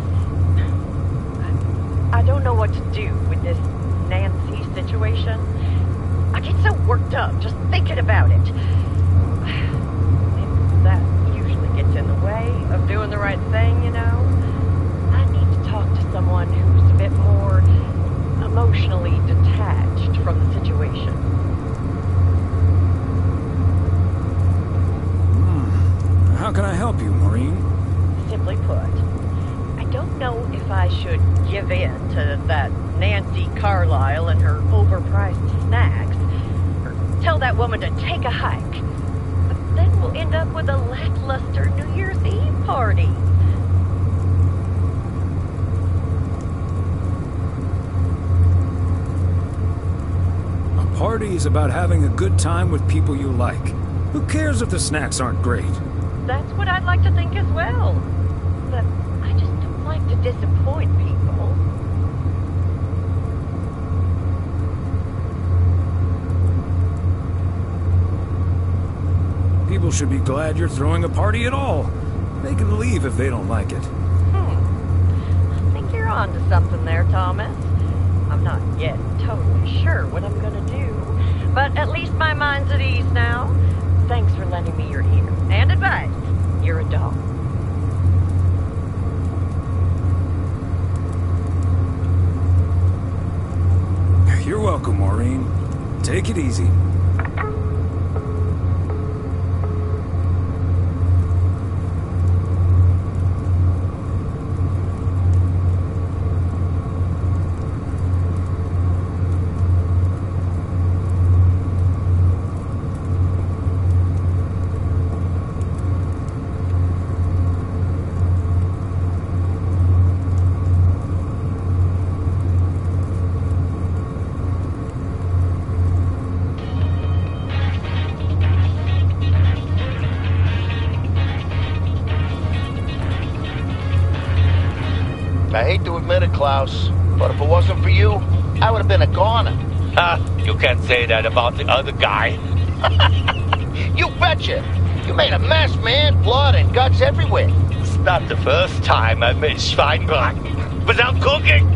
I don't know what to do with this Nancy situation. I get so worked up just thinking about it. That usually gets in the way of doing the right thing, you know? I need to talk to someone who's a bit more emotionally detached from the situation. How can I help you, Maureen? Simply put, I don't know if I should give in to that Nancy Carlisle and her overpriced snacks, or tell that woman to take a hike. But then we'll end up with a lackluster New Year's Eve party. A party is about having a good time with people you like. Who cares if the snacks aren't great? That's what I'd like to think as well. But I just don't like to disappoint people. People should be glad you're throwing a party at all. They can leave if they don't like it. I think you're on to something there, Thomas. I'm not yet totally sure what I'm gonna do, but at least my mind's at ease now. Thanks for lending me your ear and advice. You're a doll. You're welcome, Maureen. Take it easy. I hate to admit it, Klaus, but if it wasn't for you, I would have been a goner. You can't say that about the other guy. You betcha! You made a mess, man. Blood and guts everywhere. It's not the first time I made Schweinbraten without cooking.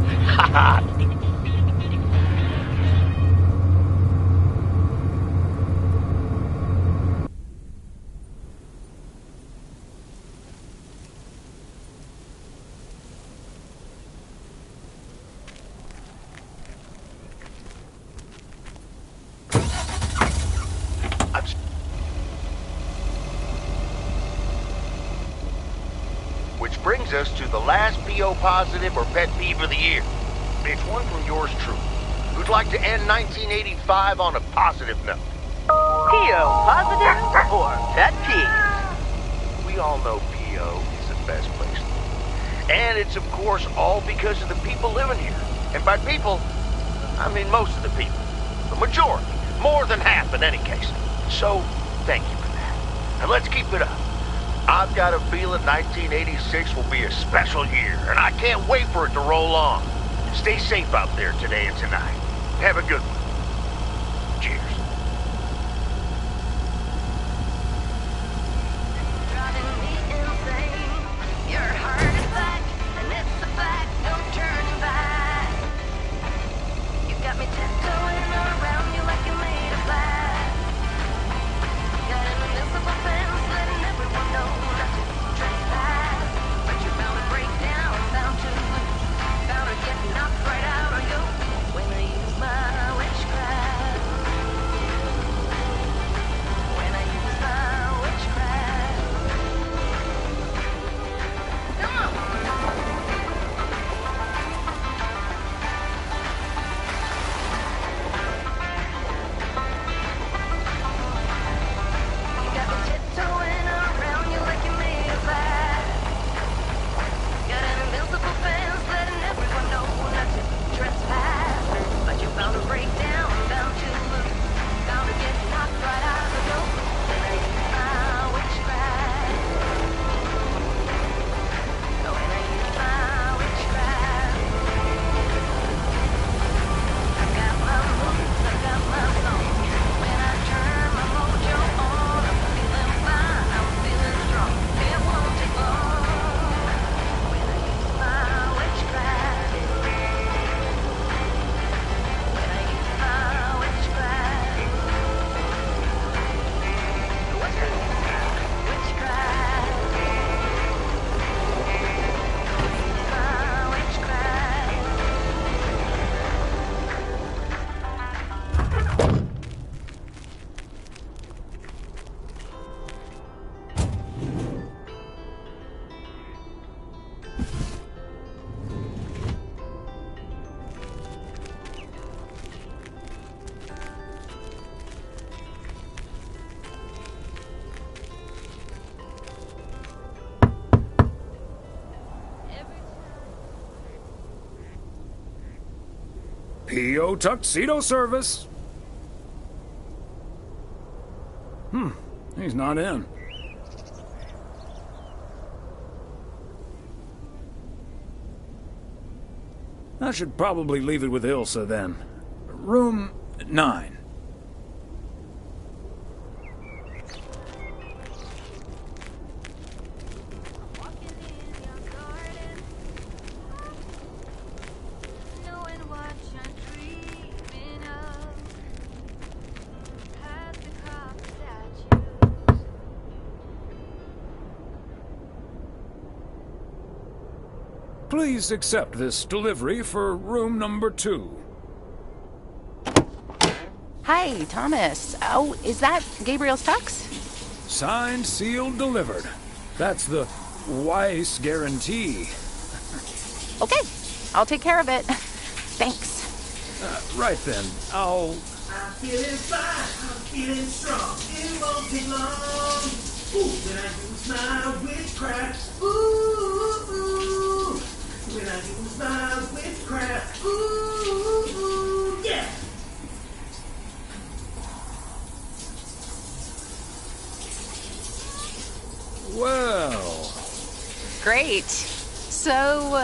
Which brings us to the last PO positive or pet peeve of the year. It's one from yours truly, who'd like to end 1985 on a positive note. PO positive or pet peeve? We all know PO is the best place to live. And it's, of course, all because of the people living here. And by people, I mean most of the people. The majority. More than half in any case. So, thank you for that. And let's keep it up. I've got a feeling 1986 will be a special year, and I can't wait for it to roll on. Stay safe out there today and tonight. Have a good one. Cheers. P.O. Tuxedo Service. He's not in. I should probably leave it with Ilsa then. Room 9. Please accept this delivery for room number 2. Hi, Thomas. Oh, is that Gabriel's tux? Signed, sealed, delivered. That's the Weiss guarantee. Okay, I'll take care of it. Thanks. Right then, I'll... I'm feeling fine, I'm feeling strong. It won't take long. Ooh, when I use my witchcraft. Ooh. When I use my witchcraft, ooh, yeah! Well... Great. So...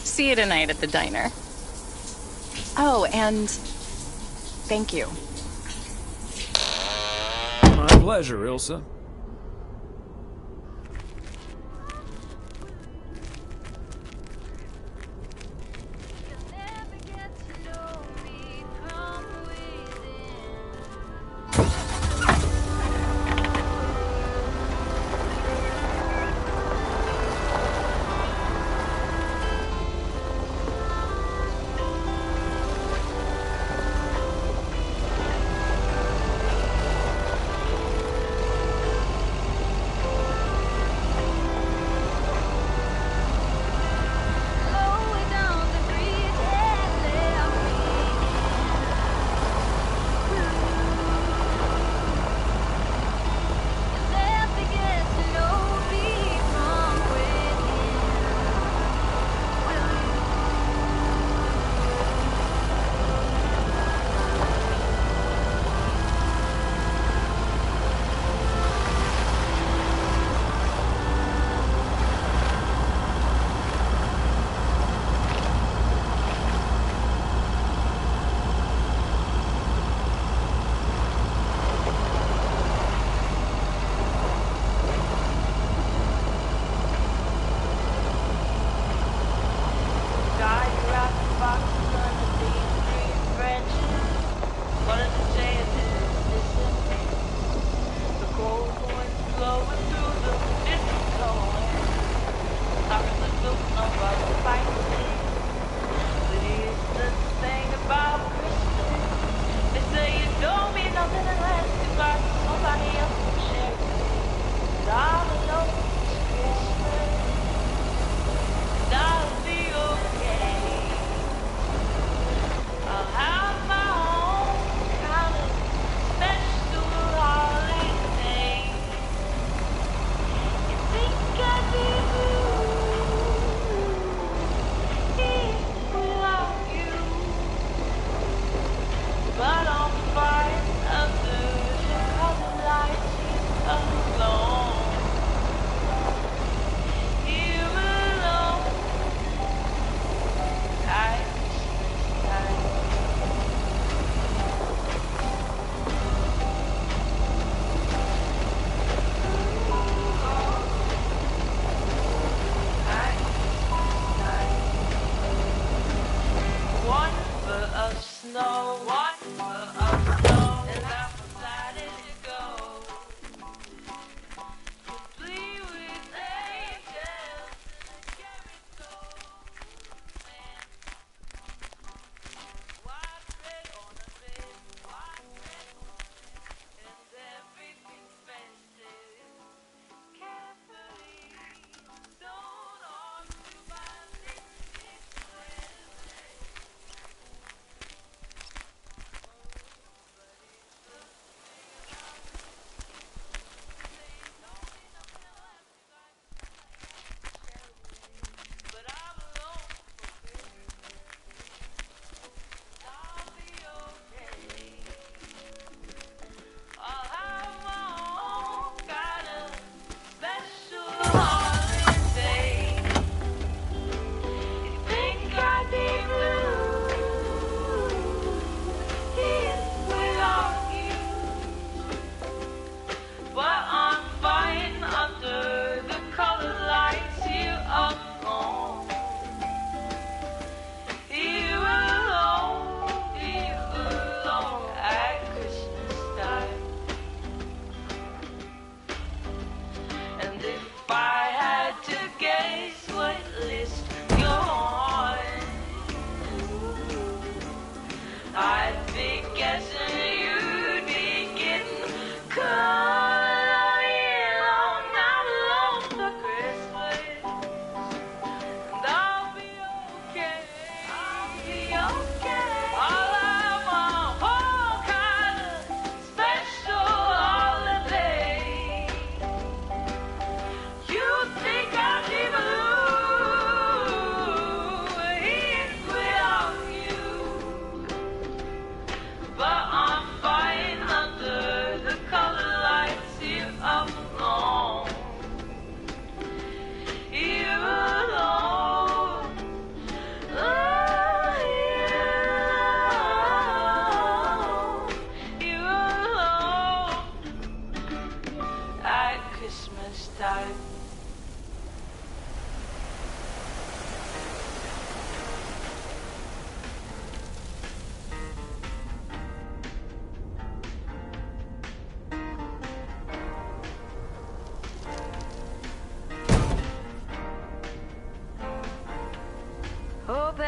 See you tonight at the diner. Oh, and... thank you. My pleasure, Ilsa.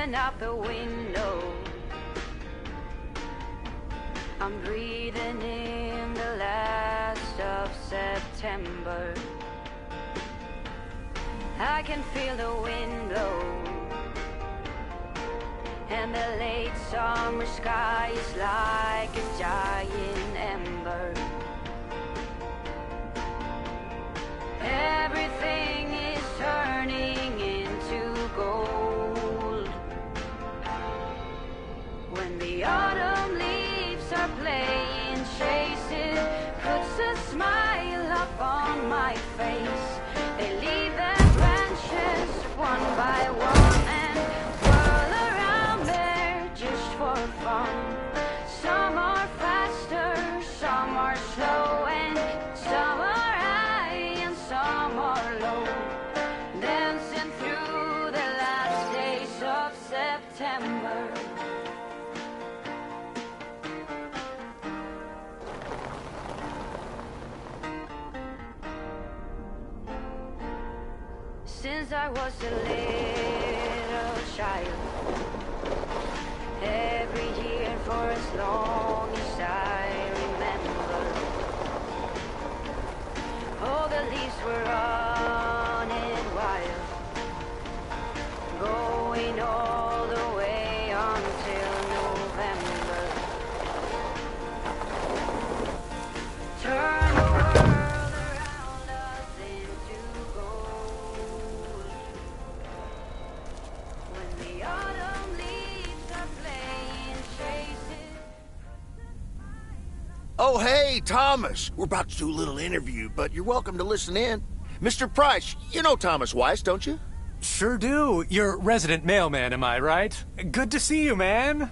looking out the window. I'm breathing in the last of September. I can feel the wind blow, and the late summer sky is like a giant ember. Everything is turning into gold. When the autumn leaves are playing chases, puts a smile up on my face. They leave their branches one by one and whirl around there just for fun. Some are faster, some are slow, and some are high and some are low, dancing through the last days of September. Since I was a little child, every year for as long as I remember, all the leaves were running wild, going all the way until November. Turn the world around us into gold. When the autumn leaves are playing chases. Oh, hey, Thomas. We're about to do a little interview, but you're welcome to listen in. Mr. Price, you know Thomas Weiss, don't you? Sure do. You're resident mailman, am I right? Good to see you, man.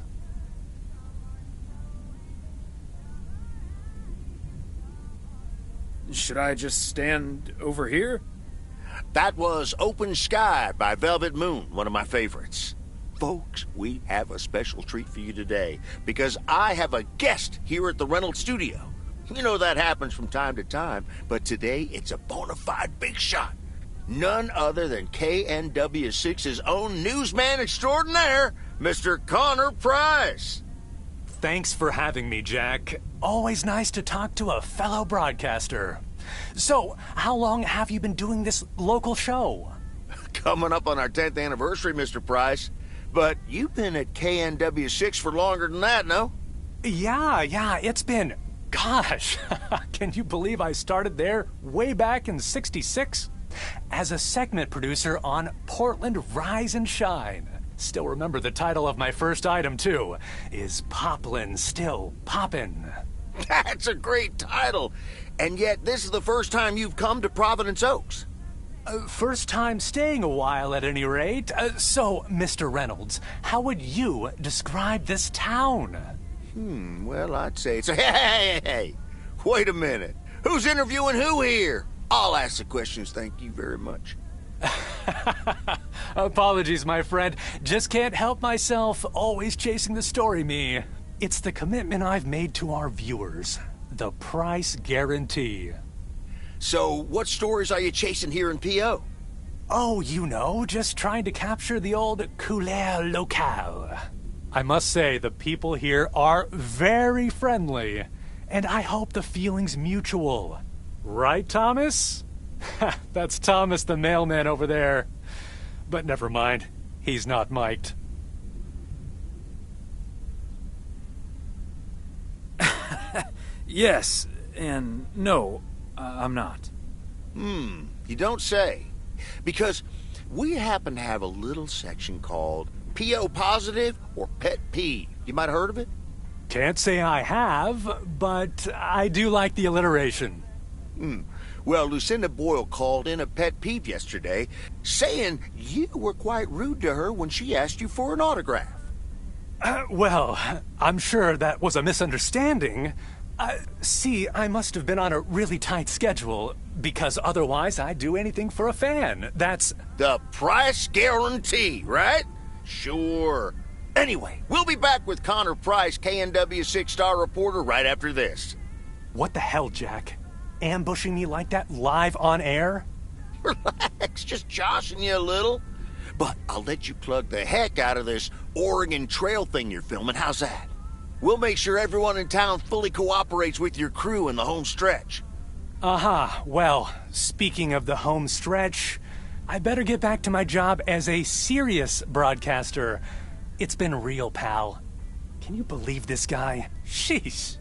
Should I just stand over here? That was Open Sky by Velvet Moon, one of my favorites. Folks, we have a special treat for you today because I have a guest here at the Reynolds studio. You know that happens from time to time, but today it's a bona fide big shot. None other than KNW6's own newsman extraordinaire, Mr. Connor Price. Thanks for having me, Jack. Always nice to talk to a fellow broadcaster. So, how long have you been doing this local show? Coming up on our 10th anniversary, Mr. Price. But you've been at KNW6 for longer than that, no? Yeah, it's been... Gosh, can you believe I started there way back in '66? As a segment producer on Portland Rise and Shine. Still remember the title of my first item, too. Is Poplin Still Poppin'? That's a great title. And yet, this is the first time you've come to Providence Oaks. First time staying a while, at any rate. So, Mr. Reynolds, how would you describe this town? Well, I'd say it's... Hey! Wait a minute. Who's interviewing who here? I'll ask the questions, thank you very much. Apologies, my friend. Just can't help myself. Always chasing the story, me. It's the commitment I've made to our viewers. The price guarantee. So, what stories are you chasing here in P.O.? Oh, you know, just trying to capture the old couleur locale. I must say, the people here are very friendly, and I hope the feeling's mutual. Right, Thomas? That's Thomas the mailman over there. But never mind, he's not mic'd. Yes, and no, I'm not. You don't say. Because we happen to have a little section called P.O. Positive or Pet Peeve. You might have heard of it? Can't say I have, but I do like the alliteration. Well, Lucinda Boyle called in a pet peeve yesterday, saying you were quite rude to her when she asked you for an autograph. Well, I'm sure that was a misunderstanding. See, I must have been on a really tight schedule, because otherwise I'd do anything for a fan. That's... the price guarantee, right? Sure. Anyway, we'll be back with Connor Price, KNW 6-star reporter, right after this. What the hell, Jack? Ambushing me like that live on air? Relax, just joshing you a little. But I'll let you plug the heck out of this Oregon Trail thing you're filming. How's that? We'll make sure everyone in town fully cooperates with your crew in the home stretch. Aha. Well, speaking of the home stretch, I better get back to my job as a serious broadcaster. It's been real, pal. Can you believe this guy? Sheesh.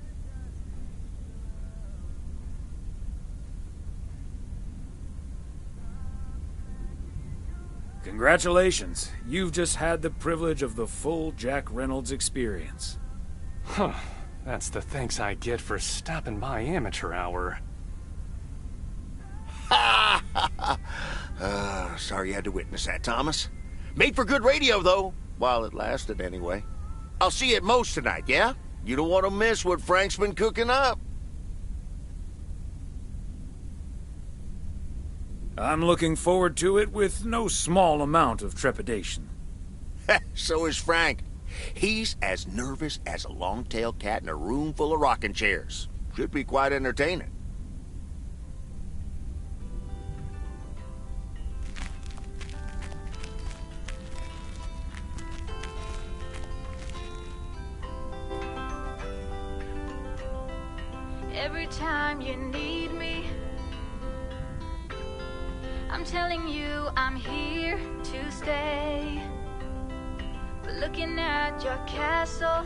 Congratulations. You've just had the privilege of the full Jack Reynolds experience. Huh. That's the thanks I get for stopping by amateur hour. Sorry you had to witness that, Thomas. Made for good radio, though. While it lasted, anyway. I'll see you at Moe's tonight, yeah? You don't want to miss what Frank's been cooking up. I'm looking forward to it with no small amount of trepidation. So is Frank. He's as nervous as a long-tailed cat in a room full of rocking chairs. Should be quite entertaining. Every time you need me, I'm telling you I'm here to stay. But looking at your castle,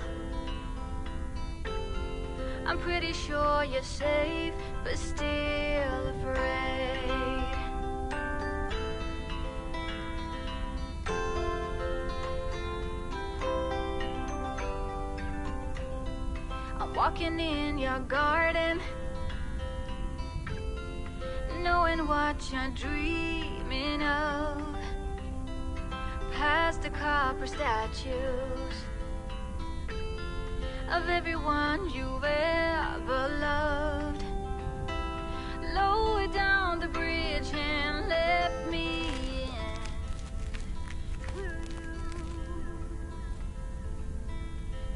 I'm pretty sure you're safe, but still afraid. I'm walking in your garden, knowing what you're dreaming of. Past the copper statues of everyone you've ever loved. Lower down the bridge and let me in.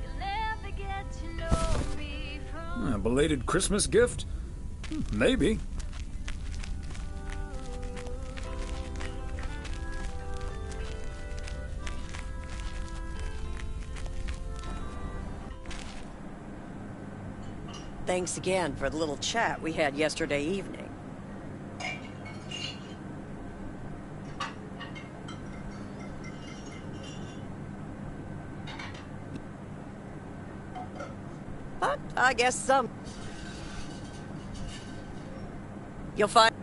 You'll never get to know me from... A belated Christmas gift? Maybe. Thanks again for the little chat we had yesterday evening. But I guess you'll find...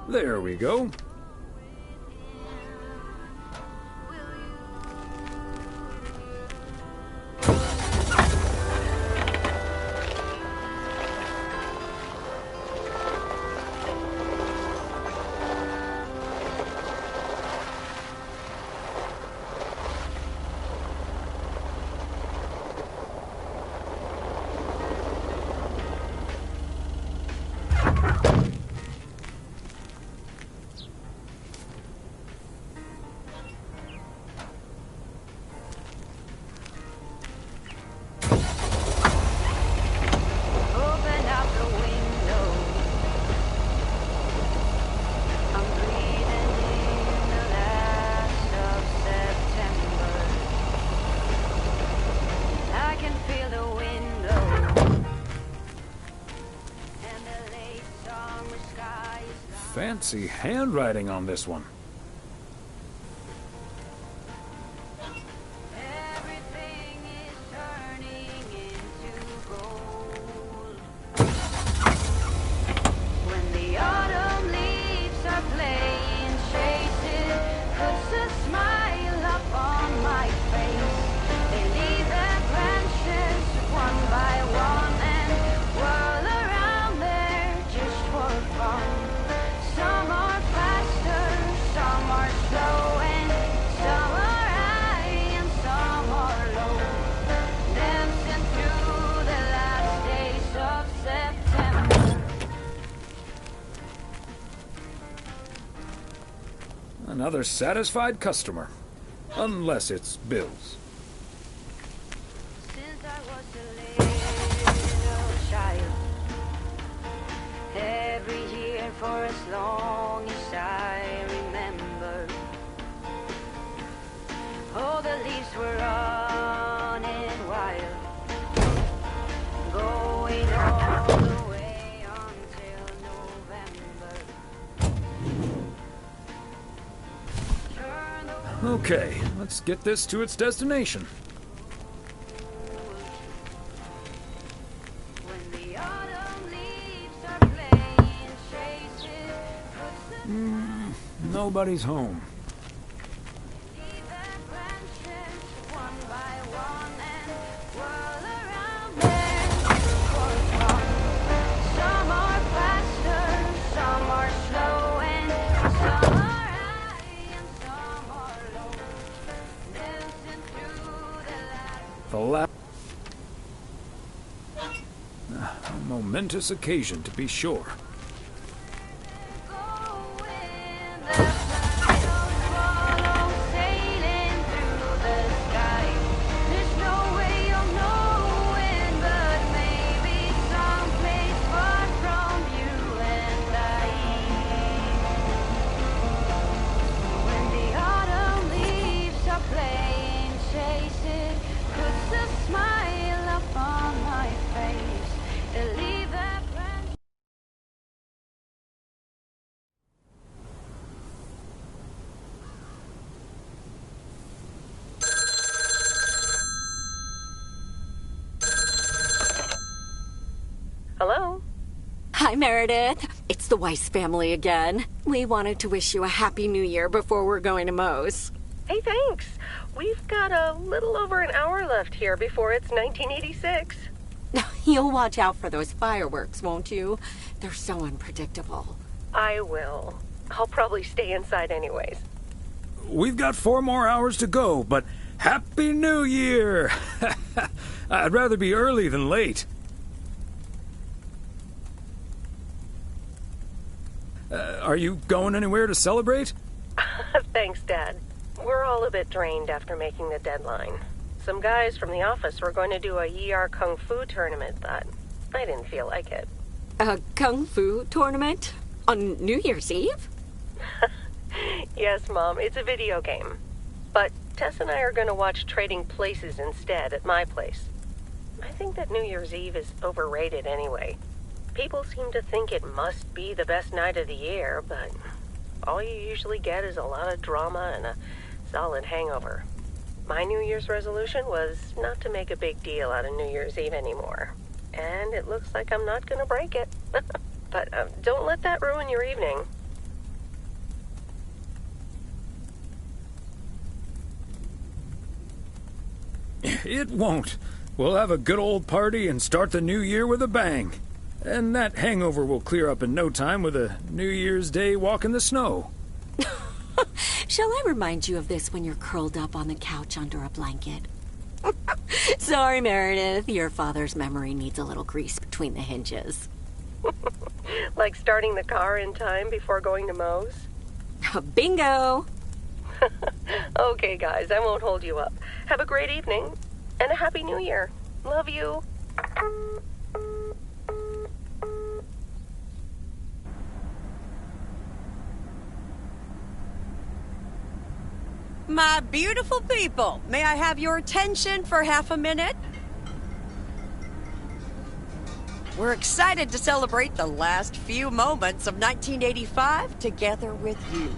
There we go. Fancy handwriting on this one. Another satisfied customer. Unless it's Bill's. Since I was a little child, every year for as long as I remember, all the leaves were running wild, going all the way until November. Okay, let's get this to its destination. Nobody's home. Some are faster, some are slow, and some are high and some are low. Listen to the The a momentous occasion, to be sure. sailing through the sky. There's no way of knowing, but maybe someplace far from you and I. When the autumn leaves are playing chase, it puts a smile upon my face. It leaves that branch. Hello? Hi, Meredith. It's the Weiss family again. We wanted to wish you a happy new year before we're going to Moe's. Hey, thanks. We've got a little over an hour left here before it's 1986. You'll watch out for those fireworks, won't you? They're so unpredictable. I will. I'll probably stay inside anyways. We've got 4 more hours to go, but Happy New Year! I'd rather be early than late. Are you going anywhere to celebrate? Thanks, Dad. We're all a bit drained after making the deadline. Some guys from the office were going to do a ER Kung Fu tournament, but I didn't feel like it. A Kung Fu tournament? On New Year's Eve? Yes, Mom, it's a video game. But Tess and I are going to watch Trading Places instead at my place. I think that New Year's Eve is overrated anyway. People seem to think it must be the best night of the year, but all you usually get is a lot of drama and a solid hangover. My New Year's resolution was not to make a big deal out of New Year's Eve anymore. And it looks like I'm not going to break it. But don't let that ruin your evening. It won't. We'll have a good old party and start the new year with a bang. And that hangover will clear up in no time with a New Year's Day walk in the snow. Shall I remind you of this when you're curled up on the couch under a blanket? Sorry, Meredith. Your father's memory needs a little grease between the hinges. Like starting the car in time before going to Moe's? Bingo! Okay, guys, I won't hold you up. Have a great evening, and a Happy New Year. Love you. My beautiful people, may I have your attention for half a minute? We're excited to celebrate the last few moments of 1985 together with you.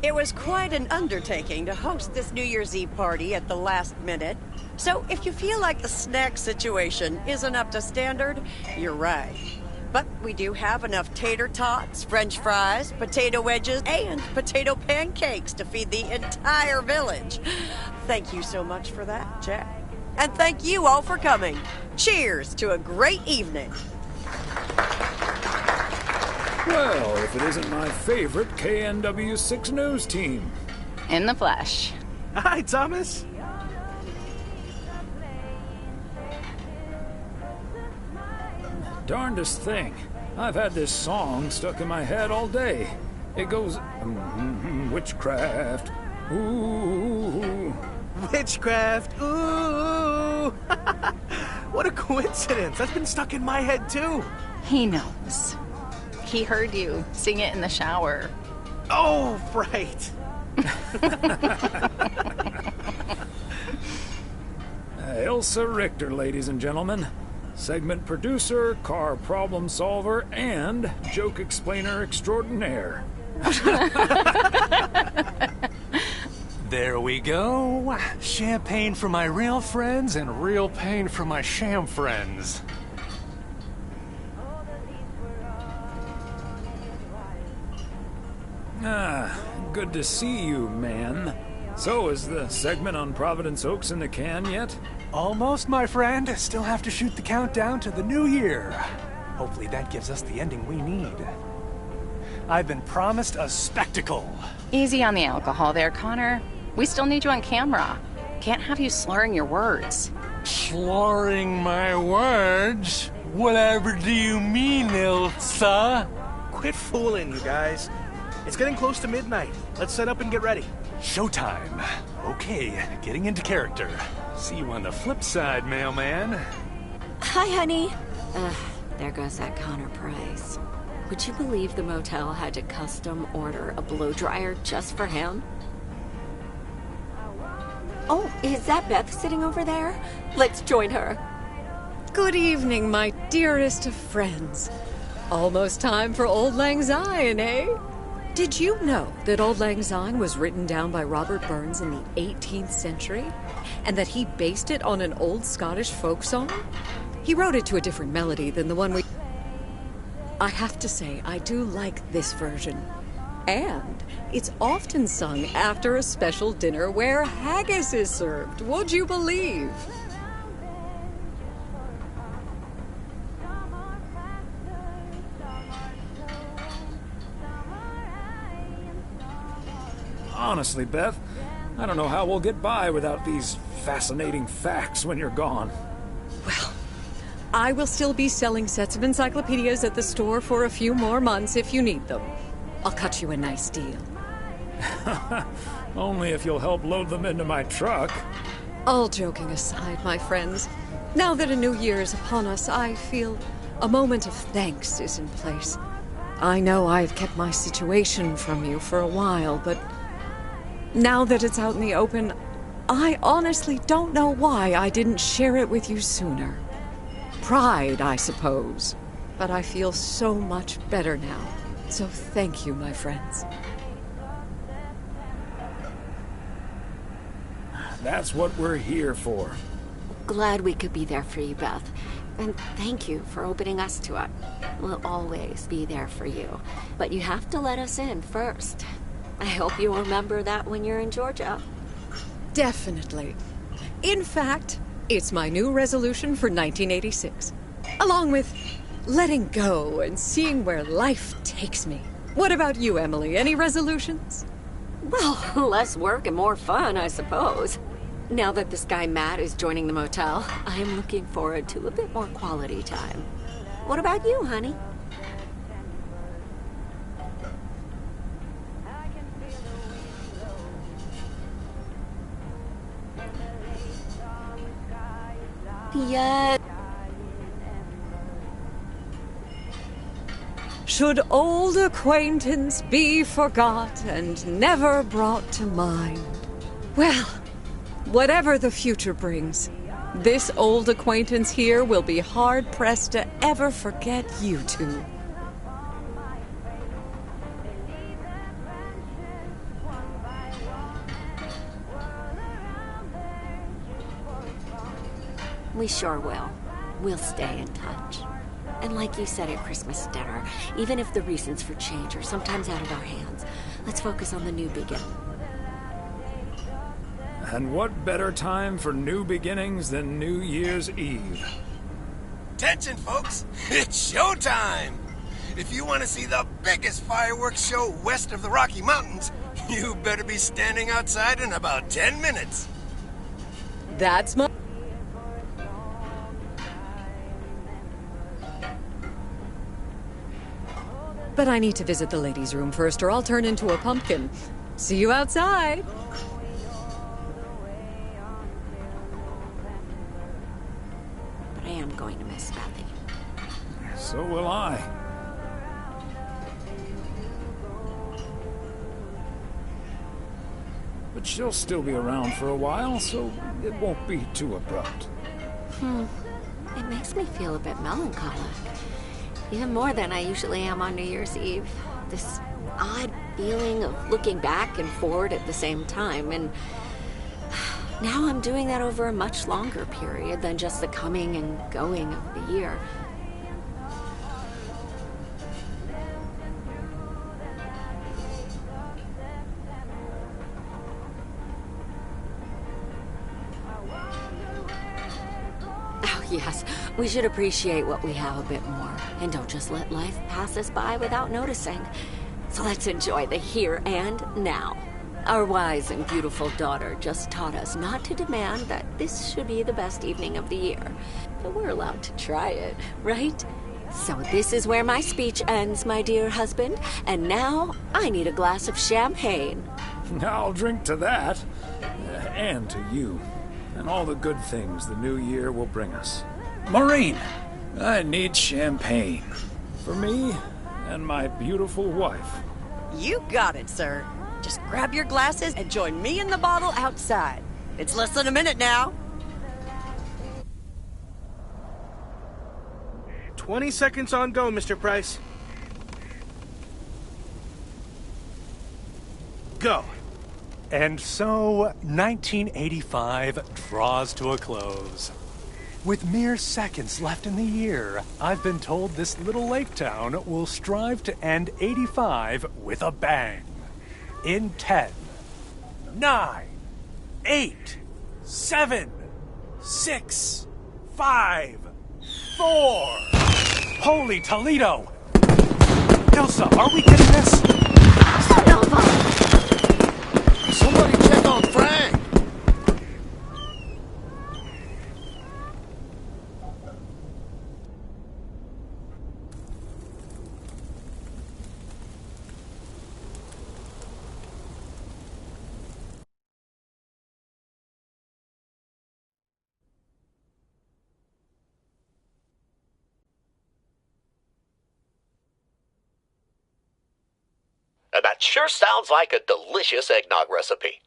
It was quite an undertaking to host this New Year's Eve party at the last minute. So if you feel like the snack situation isn't up to standard, you're right. But we do have enough tater tots, french fries, potato wedges, and potato pancakes to feed the entire village. Thank you so much for that, Jack. And thank you all for coming. Cheers to a great evening. Well, if it isn't my favorite KNW6 news team. In the flesh. Hi, Thomas. Darndest thing. I've had this song stuck in my head all day. It goes, witchcraft. Ooh. Witchcraft. Ooh. What a coincidence. That's been stuck in my head, too. He knows. He heard you sing it in the shower. Oh, right. Elsa Richter, ladies and gentlemen. Segment producer, car problem solver, and joke explainer extraordinaire. There we go. Champagne for my real friends and real pain for my sham friends. Ah, good to see you, man. So, is the segment on Providence Oaks in the can yet? Almost, my friend. Still have to shoot the countdown to the new year. Hopefully that gives us the ending we need. I've been promised a spectacle. Easy on the alcohol there, Connor. We still need you on camera. Can't have you slurring your words. Slurring my words? Whatever do you mean, Ilsa? Quit fooling, you guys. It's getting close to midnight. Let's set up and get ready. Showtime. Okay, getting into character. See you on the flip side, mailman. Hi, honey. There goes that Connor Price. Would you believe the motel had to custom order a blow dryer just for him? Oh, is that Beth sitting over there? Let's join her. Good evening, my dearest of friends. Almost time for Auld Lang Syne, eh? Did you know that Auld Lang Syne was written down by Robert Burns in the 18th century? And that he based it on an old Scottish folk song? He wrote it to a different melody than the one we... I have to say, I do like this version. And it's often sung after a special dinner where haggis is served, would you believe? Honestly, Beth, I don't know how we'll get by without these fascinating facts when you're gone. Well, I will still be selling sets of encyclopedias at the store for a few more months if you need them. I'll cut you a nice deal. Only if you'll help load them into my truck. All joking aside, my friends, now that a new year is upon us, I feel a moment of thanks is in place. I know I've kept my situation from you for a while, but now that it's out in the open, I honestly don't know why I didn't share it with you sooner. Pride, I suppose. But I feel so much better now. So thank you, my friends. That's what we're here for. Glad we could be there for you, Beth. And thank you for opening us to it. We'll always be there for you. But you have to let us in first. I hope you'll remember that when you're in Georgia. Definitely. In fact, it's my new resolution for 1986. Along with letting go and seeing where life takes me. What about you, Emily? Any resolutions? Well, less work and more fun, I suppose. Now that this guy Matt is joining the motel, I am looking forward to a bit more quality time. What about you, honey? Yes. Should old acquaintance be forgot and never brought to mind? Well, whatever the future brings, this old acquaintance here will be hard-pressed to ever forget you two. We sure will. We'll stay in touch. And like you said at Christmas dinner, even if the reasons for change are sometimes out of our hands, let's focus on the new beginning. And what better time for new beginnings than New Year's Eve? Attention, folks! It's showtime! If you want to see the biggest fireworks show west of the Rocky Mountains, you better be standing outside in about 10 minutes. That's my... But I need to visit the ladies' room first, or I'll turn into a pumpkin. See you outside. But I am going to miss Bethy. So will I. But she'll still be around for a while, so it won't be too abrupt. It makes me feel a bit melancholic. Even more than I usually am on New Year's Eve. This odd feeling of looking back and forward at the same time. And now I'm doing that over a much longer period than just the coming and going of the year. Yes, we should appreciate what we have a bit more, and don't just let life pass us by without noticing. So let's enjoy the here and now. Our wise and beautiful daughter just taught us not to demand that this should be the best evening of the year, but we're allowed to try it, right? So this is where my speech ends, my dear husband, and now I need a glass of champagne. I'll drink to that, and to you. And all the good things the new year will bring us. Maureen, I need champagne. For me and my beautiful wife. You got it, sir. Just grab your glasses and join me in the bottle outside. It's less than a minute now. 20 seconds on go, Mr. Price. Go. And so, 1985 draws to a close. With mere seconds left in the year, I've been told this little lake town will strive to end 85 with a bang. In 10, 9, 8, 7, 6, 5, 4. Holy Toledo! Ilsa, are we getting this? Somebody check on Frank! That sure sounds like a delicious eggnog recipe.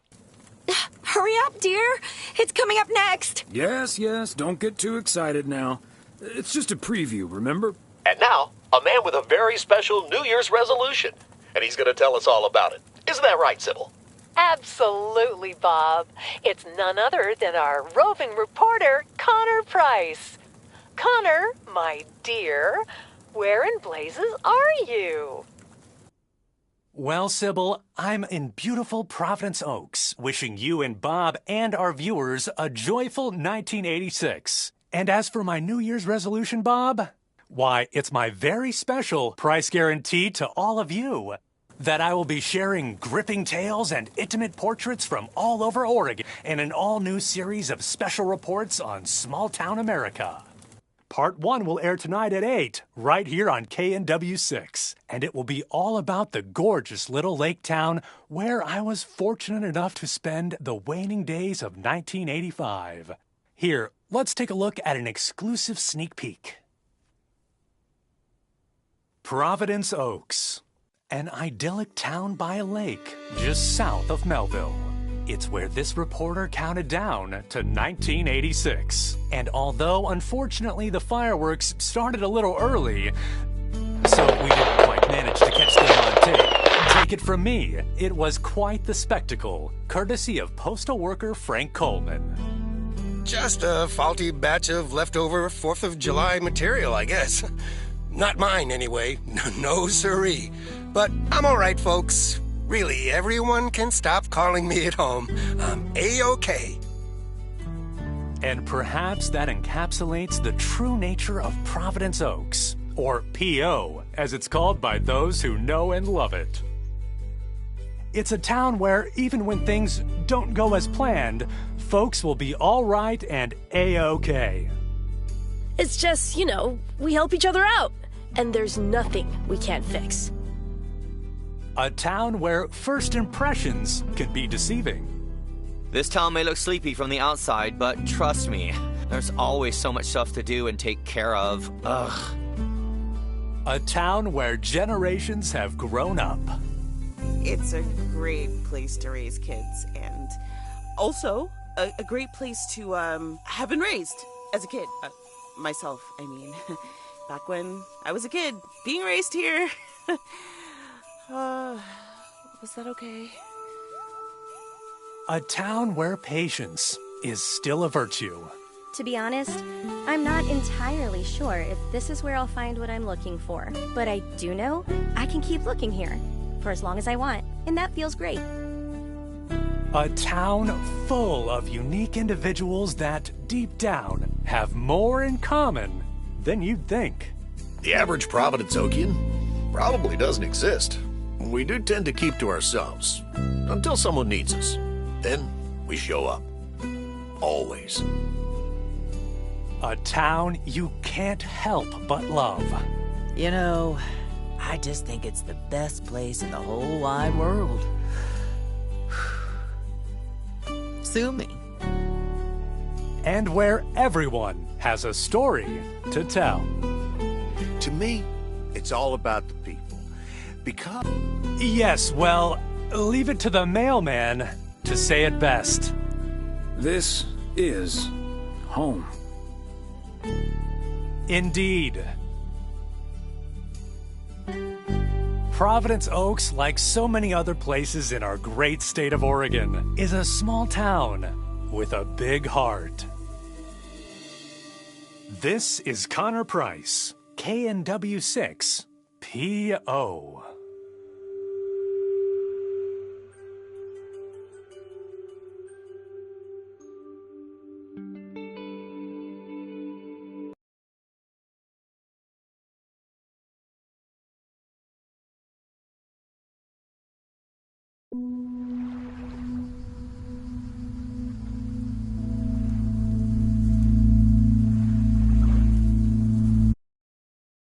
Hurry up, dear. It's coming up next. Yes, don't get too excited now. It's just a preview, remember? And now, a man with a very special New Year's resolution. And he's going to tell us all about it. Isn't that right, Sybil? Absolutely, Bob. It's none other than our roving reporter, Connor Price. Connor, my dear, where in blazes are you? Well, Sybil, I'm in beautiful Providence Oaks, wishing you and Bob and our viewers a joyful 1986. And as for my New Year's resolution, Bob, why, it's my very special price guarantee to all of you that I will be sharing gripping tales and intimate portraits from all over Oregon in an all-new series of special reports on small-town America. Part 1 will air tonight at 8, right here on KNW6. And it will be all about the gorgeous little lake town where I was fortunate enough to spend the waning days of 1985. Here, let's take a look at an exclusive sneak peek. Providence Oaks, an idyllic town by a lake just south of Melville. It's where this reporter counted down to 1986. And although, unfortunately, the fireworks started a little early, so we didn't quite manage to catch them on tape. Take it from me, it was quite the spectacle, courtesy of postal worker Frank Coleman. Just a faulty batch of leftover 4th of July material, I guess. Not mine, anyway. No siree. But I'm all right, folks. Really, everyone can stop calling me at home. I'm A-OK. And perhaps that encapsulates the true nature of Providence Oaks, or P.O., as it's called by those who know and love it. It's a town where even when things don't go as planned, folks will be all right and A-OK. It's just, we help each other out, and there's nothing we can't fix. A town where first impressions can be deceiving. This town may look sleepy from the outside, but trust me, there's always so much stuff to do and take care of. Ugh. A town where generations have grown up. It's a great place to raise kids, and also a great place to have been raised as a kid. Myself, I mean. Back when I was a kid, being raised here. Was that okay? A town where patience is still a virtue. To be honest, I'm not entirely sure if this is where I'll find what I'm looking for. But I do know I can keep looking here for as long as I want, and that feels great. A town full of unique individuals that, deep down, have more in common than you'd think. The average Providence Okian probably doesn't exist. We do tend to keep to ourselves until someone needs us. Then we show up. Always. A town you can't help but love. You know, I just think it's the best place in the whole wide world. Sue me. And where everyone has a story to tell. To me, it's all about the people. Because... Yes, well, leave it to the mailman to say it best. This is home. Indeed. Providence Oaks, like so many other places in our great state of Oregon, is a small town with a big heart. This is Connor Price, KNW6 PO.